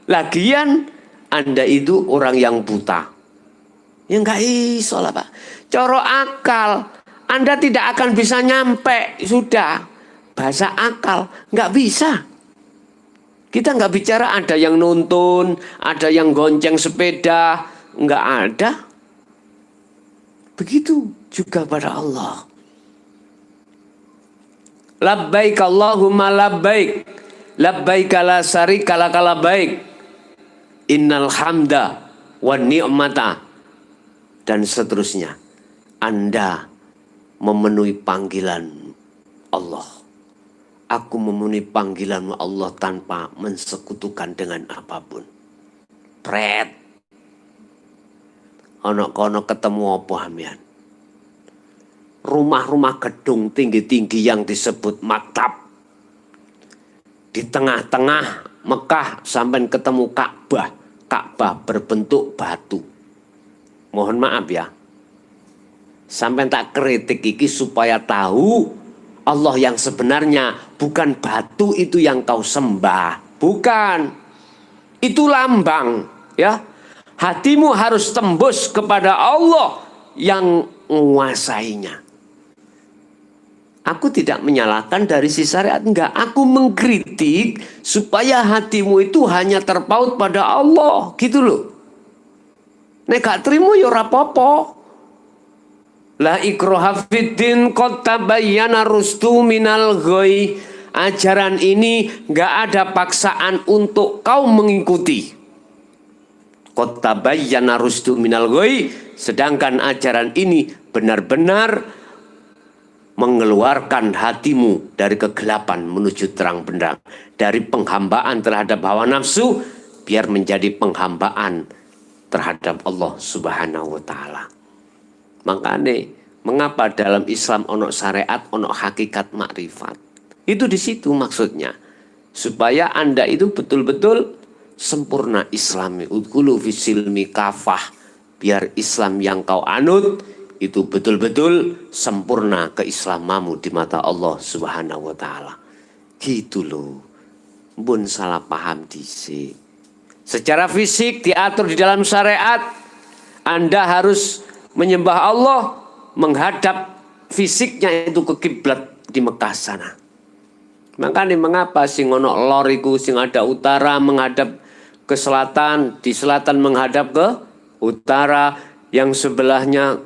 Lagian Anda itu orang yang buta. Ya enggak iso lah Pak. Coro akal, Anda tidak akan bisa nyampe. Sudah. Bahasa akal, nggak bisa. Kita nggak bicara ada yang nuntun, ada yang gonceng sepeda, nggak ada. Begitu juga pada Allah. Labbaik Allahumma labbaik, labbaik la syarika laka labbaik, innal hamda wa ni'mata, dan seterusnya. Anda memenuhi panggilan Allah. Aku memenuhi panggilan Allah tanpa mensekutukan dengan apapun. Pret. Ono kono ketemu apa hamian? Rumah-rumah gedung tinggi-tinggi yang disebut maktab. Di tengah-tengah Mekah sampai ketemu Ka'bah. Ka'bah berbentuk batu. Mohon maaf ya. Sampai tak kritik iki supaya tahu Allah yang sebenarnya bukan batu itu yang kau sembah. Bukan. Itu lambang, ya. Hatimu harus tembus kepada Allah yang menguasainya. Aku tidak menyalahkan dari si syariat, enggak. Aku mengkritik supaya hatimu itu hanya terpaut pada Allah, gitu loh. Nek gak terima ya ora apa-apa. La ikraha fiddin qad tabayyana rusdu minal ghoi. Ajaran ini enggak ada paksaan untuk kau mengikuti. Qad tabayyana rusdu minal ghoi, sedangkan ajaran ini benar-benar mengeluarkan hatimu dari kegelapan menuju terang benderang, dari penghambaan terhadap hawa nafsu biar menjadi penghambaan terhadap Allah Subhanahu wa taala. Makanya mengapa dalam Islam ono syariat, ono hakikat makrifat? Itu di situ maksudnya. Supaya Anda itu betul-betul sempurna Islami. Udkhulu fisilmi kafah. Biar Islam yang kau anut itu betul-betul sempurna keislamamu di mata Allah Subhanahu wa taala. Gitu loh. Bun salah paham disi. Secara fisik diatur di dalam syariat, Anda harus menyembah Allah menghadap fisiknya itu ke kiblat di Mekah sana. Makanya mengapa sing ono lor iku sing ada utara menghadap ke selatan, di selatan menghadap ke utara, yang sebelahnya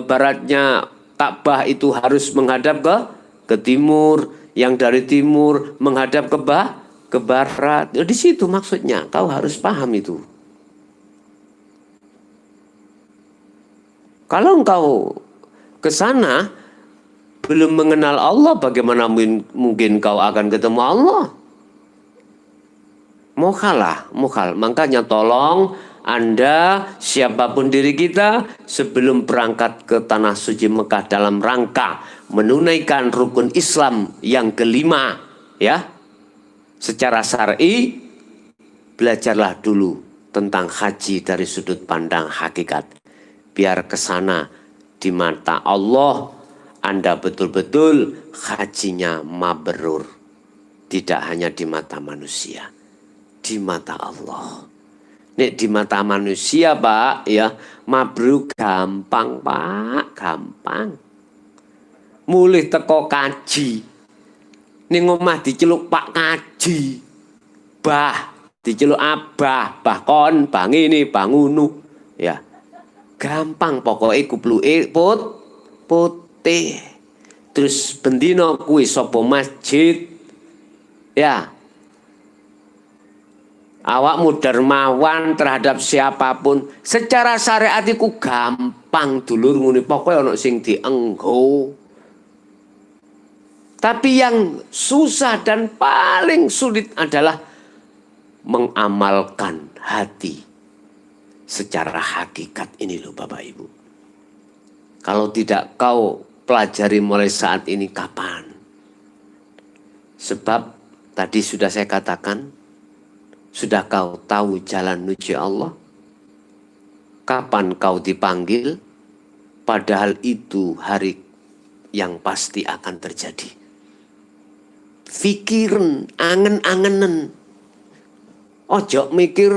baratnya Ka'bah itu harus menghadap ke timur, yang dari timur menghadap ke barat. Di situ maksudnya, kau harus paham itu. Kalau engkau ke sana belum mengenal Allah, bagaimana mungkin kau akan ketemu Allah? Mukhal. Makanya tolong Anda, siapapun diri kita, sebelum berangkat ke tanah suci Mekah dalam rangka menunaikan rukun Islam yang kelima, ya, secara syar'i, belajarlah dulu tentang haji dari sudut pandang hakikat. Biar ke sana di mata Allah Anda betul-betul hajinya mabrur. Tidak hanya di mata manusia, di mata Allah. Nek di mata manusia Pak, ya mabrur gampang Pak, gampang. Mulih teko kaji. Ning omah diceluk Pak Kaji. Bah, diceluk Abah, Bah kon, Bang ini, Bang unu. Ya. Gampang pokoknya kupluke putih. Terus bendino kuwi sapa masjid. Ya. Awakmu dermawan terhadap siapapun. Secara syariat iku gampang dulur ngene, pokoknya ana sing dienggo. Tapi yang susah dan paling sulit adalah mengamalkan hati secara hakikat ini loh Bapak Ibu. Kalau tidak kau pelajari mulai saat ini, kapan? Sebab tadi sudah saya katakan, sudah kau tahu jalan menuju Allah? Kapan kau dipanggil? Padahal itu hari yang pasti akan terjadi. Fikiran, angen-angenen. Ojo mikir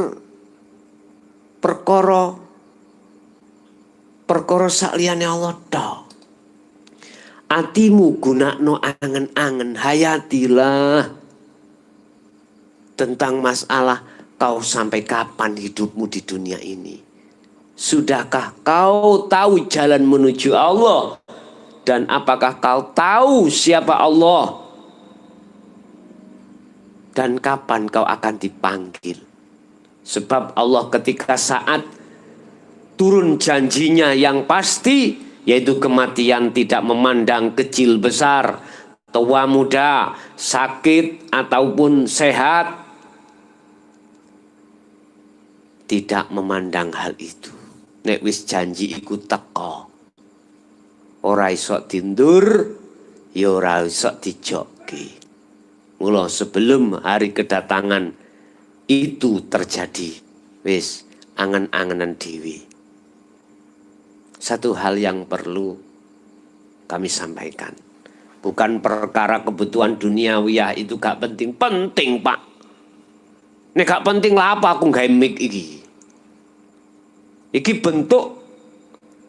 perkara sakliyane Allah tok. Atimu gunakno angen-angen, hayatilah.
tentang masalah kau sampai kapan hidupmu di dunia ini. Sudahkah kau tahu jalan menuju Allah? Dan apakah kau tahu siapa Allah? Dan kapan kau akan dipanggil? Sebab Allah ketika saat turun janjinya yang pasti, yaitu kematian tidak memandang kecil besar, tua muda, sakit ataupun sehat, tidak memandang hal itu. Nek wis janji iku teko, ora iso dindur, ya ora iso dijoki. Mula sebelum hari kedatangan itu terjadi, wis angen-angenan dewi. Satu hal yang perlu kami sampaikan, bukan perkara kebutuhan duniawiyah itu gak penting. Penting, Pak. Nek gak penting lah apa aku gawe mic iki. Iki bentuk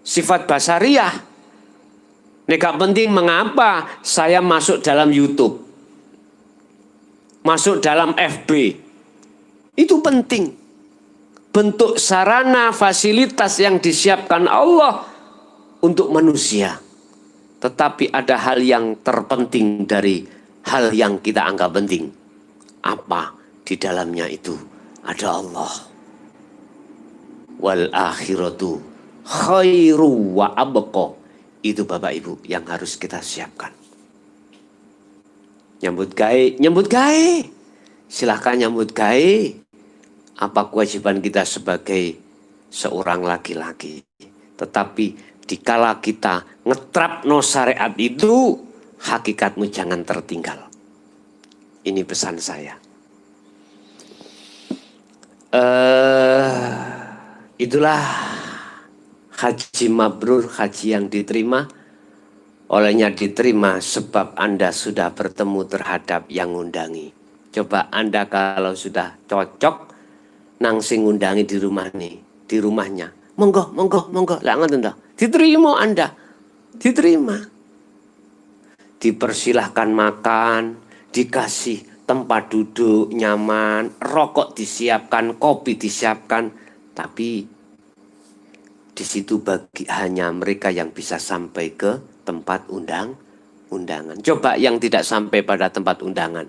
sifat basariah. Nek gak penting mengapa saya masuk dalam YouTube, masuk dalam FB. Itu penting. Bentuk sarana fasilitas yang disiapkan Allah untuk manusia. Tetapi ada hal yang terpenting dari hal yang kita anggap penting. Apa di dalamnya itu? Ada Allah. Wal akhiratu khairu wa abqa. Itu Bapak Ibu yang harus kita siapkan. Nyambut gawe. Silahkan nyambut gawe. Apa kewajiban kita sebagai seorang laki-laki. Tetapi dikala kita ngetrapno syariat itu, hakikatmu jangan tertinggal. Ini pesan saya. Itulah haji mabrur, haji yang diterima. Olehnya diterima sebab Anda sudah bertemu terhadap yang ngundangi. Coba Anda kalau sudah cocok nang sing ngundangi di rumah nih, di rumahnya. Monggo. Lah ngoten to. Diterima Anda. Diterima. Dipersilahkan makan, dikasih tempat duduk nyaman, rokok disiapkan, kopi disiapkan, tapi di situ bagi hanya mereka yang bisa sampai ke tempat undangan. Coba yang tidak sampai pada tempat undangan.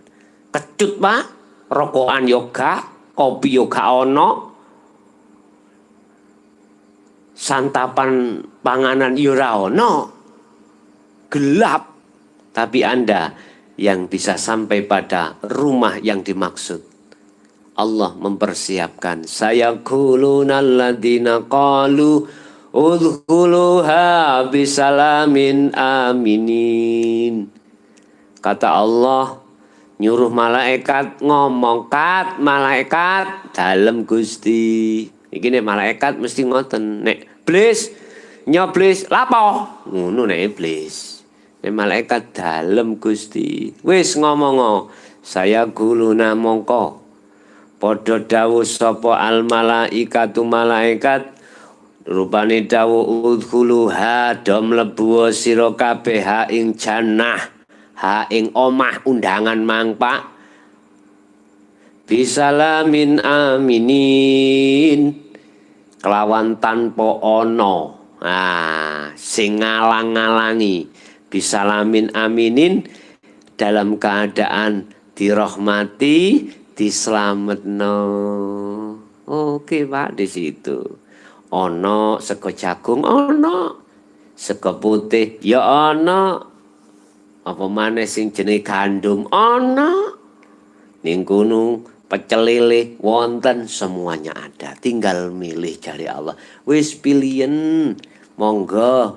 Kecut, Pak. Rokokan yoga, kopi yoga ono, santapan panganan yura ono, gelap. Tapi Anda yang bisa sampai pada rumah yang dimaksud, Allah mempersiapkan. Sayaquluna alladziina qalu udkhuluha bisalamin aminin. Kata Allah, nyuruh malaikat ngomong, kat malaikat dalem Gusti. Iki nek malaikat mesti ngoten, nek iblis nyoblis lapo ngono nek iblis. Nek malaikat dalem Gusti. Wis ngomong, saya guluna mongko padha dawuh sapa al malaikatu malaikat, rupane dawuh udkhuluha do mlebu sira kabeh ha ing jannah, ha ing omah undangan mang Pak, bisalamin aminin, kelawan tanpa ono sing ngalang-ngalangi, bisalamin aminin, dalam keadaan dirahmati, dislametno. Oke Pak, di situ ono sego jagung, ono sego putih ya ono, apa maneh sing jenenge gandum ono, ning kono pecel lele wonten, semuanya ada, tinggal milih jari Allah. Wis pilihan, monggo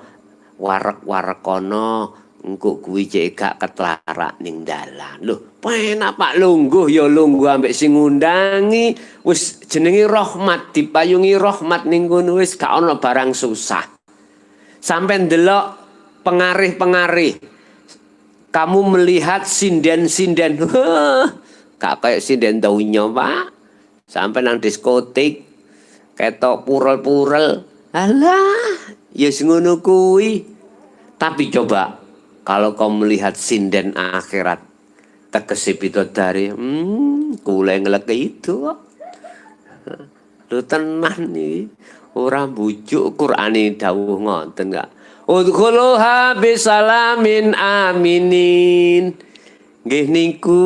warek-warek kono, engko kuwi cek gak ketlarak ning dalan. Lho, penak Pak, lungguh ya lungguh ambek sing ngundangi. Wis jenenge rahmat, dipayungi rahmat ning kono, wis gak ono barang susah. Sampai ndelok pengarih-pengarih, kamu melihat sinden-sinden, gak kayak sinden daunnya Pak. Sampai nang diskotik ketok purel-purel, alah ya ngono kuwi. Tapi coba kalau kau melihat sinden akhirat, tegese bidodari, kula nglek itu kok. Lho tenan iki, ora bujuk Qur'ane dawuh ngoten gak. Udkhuluha bisalamin aminin. Nggih niku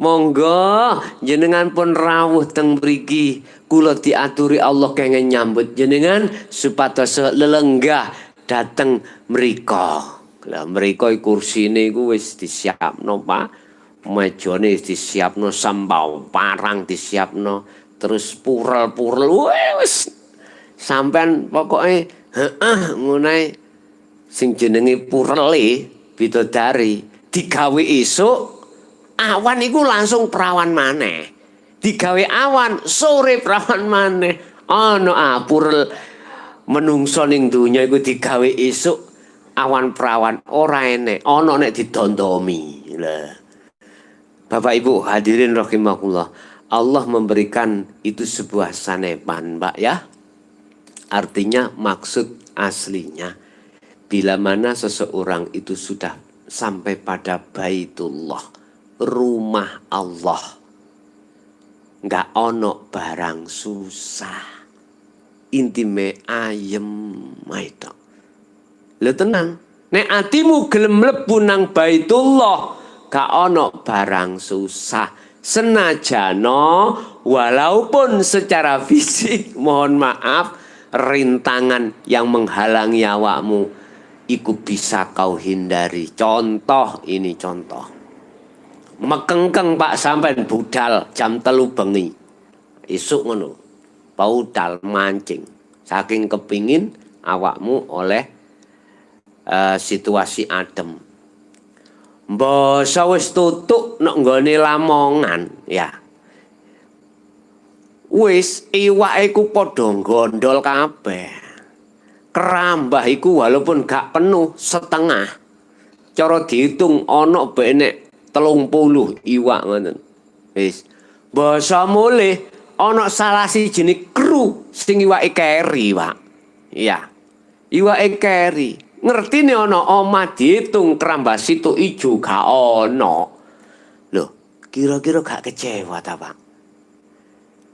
monggo jenengan pun rawuh teng mriki. Kula diaturi Allah kenging nyambut jenengan supados lelenggah dateng mrika. Lah mrika kursine iku wis disiapno, Pak. Mejane disiapno, sambau parang disiapno, terus purel-purel wis sampean pokoke ngono sing jenenge purele bidodari digawe esuk awan iku langsung prawan maneh, digawe awan sore prawan maneh. Ana purel menungso ning donya iku digawe esuk awan prawan ora enek, ana nek didondomi. Lah Bapak Ibu hadirin rahimakumullah, Allah memberikan itu sebuah sanepan, Pak ya. Artinya maksud aslinya bila mana seseorang itu sudah sampai pada Baitullah, rumah Allah, nggak ono barang susah, intime ayem itu. Lha tenang, nek atimu gelem mlebu nang Baitullah, gak ono barang susah. Senajano walaupun secara fisik mohon maaf rintangan yang menghalangi awakmu iku bisa kau hindari. Contoh ini contoh. Mekengkeng Pak sampean budal jam 3 bengi. Isuk ngono. Budal mancing. Saking kepingin awakmu oleh situasi adem. Mbasa wis tutuk nek nggone Lamongan ya. Wis iwake ku padha gondol kabeh. Kerambah iku walaupun gak penuh setengah. Cara dihitung ana benek 30 iwak ngoten. Wis. Basa mulih ana salah sijine kru sing iwake keri, Pak. Iya. Iwake keri. Ngerti nih ono omah dihitung kerambah situ ijo gak ono. Loh, kira-kira gak kecewa ta, Pak?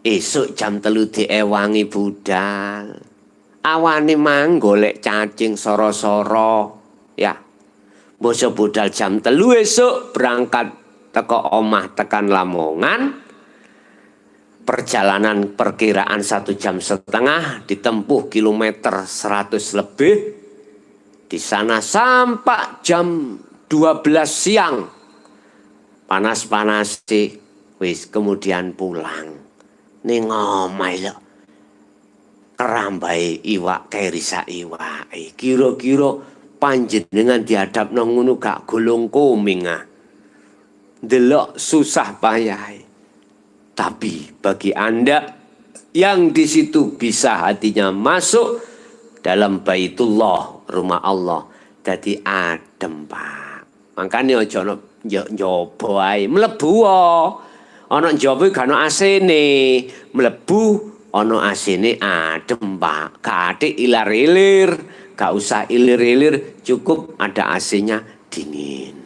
Esuk jam 3 diewangi budal. Awane mang golek cacing soro-soro. Ya. Basa budal jam 3 esuk berangkat teko omah tekan Lamongan. Perjalanan perkiraan 1,5 jam ditempuh kilometer 100 lebih. Di sana sampai jam 12 siang. Panas-panas sih. Wis kemudian pulang. Ning omah lho. Kerambai iwak kerisa iwak. Kira-kira panjenengan dihadap nang ngono gak golong koming ah. Delok susah payah. Tapi bagi Anda yang di situ bisa hatinya masuk dalam Baitullah, rumah Allah, dadi adem, Pak. Makanya aja ana njaba ae, mlebu ana njaba gak ana asine, mlebu ana asine adem, Pak. Gak atik ilar-ilir, gak usah ilir-ilir, cukup ada AC-nya dingin.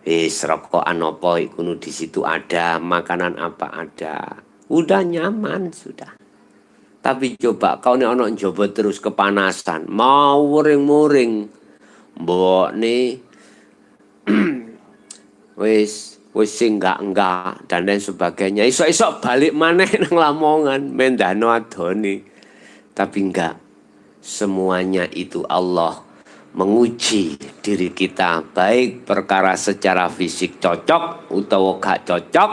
Wis rokokan apa iku di situ ada, makanan apa ada. Udah nyaman sudah. Tapi coba kau nek ana njaba terus kepanasan, mau muring-muring. Mbok nih wis sing enggak dan lain sebagainya. Isok-isok balik maneh nang Lamongan mendano adone. Tapi enggak. Semuanya itu Allah menguji diri kita, baik perkara secara fisik cocok utawa gak cocok.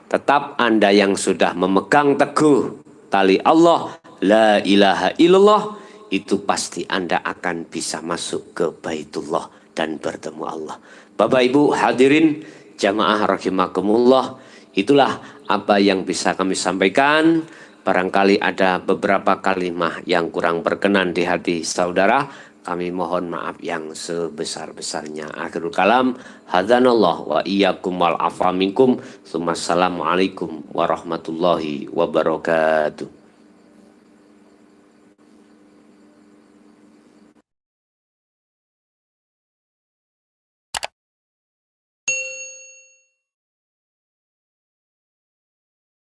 Tetap Anda yang sudah memegang teguh tali Allah, la ilaha illallah, itu pasti Anda akan bisa masuk ke Baitullah dan bertemu Allah. Bapak Ibu hadirin jamaah rahimakumullah, itulah apa yang bisa kami sampaikan. Barangkali ada beberapa kalimat yang kurang berkenan di hati saudara, kami mohon maaf yang sebesar-besarnya. Akhirul kalam, hadanallah wa iyyakum wal afa minkum. Assalamualaikum warahmatullahi wabarakatuh.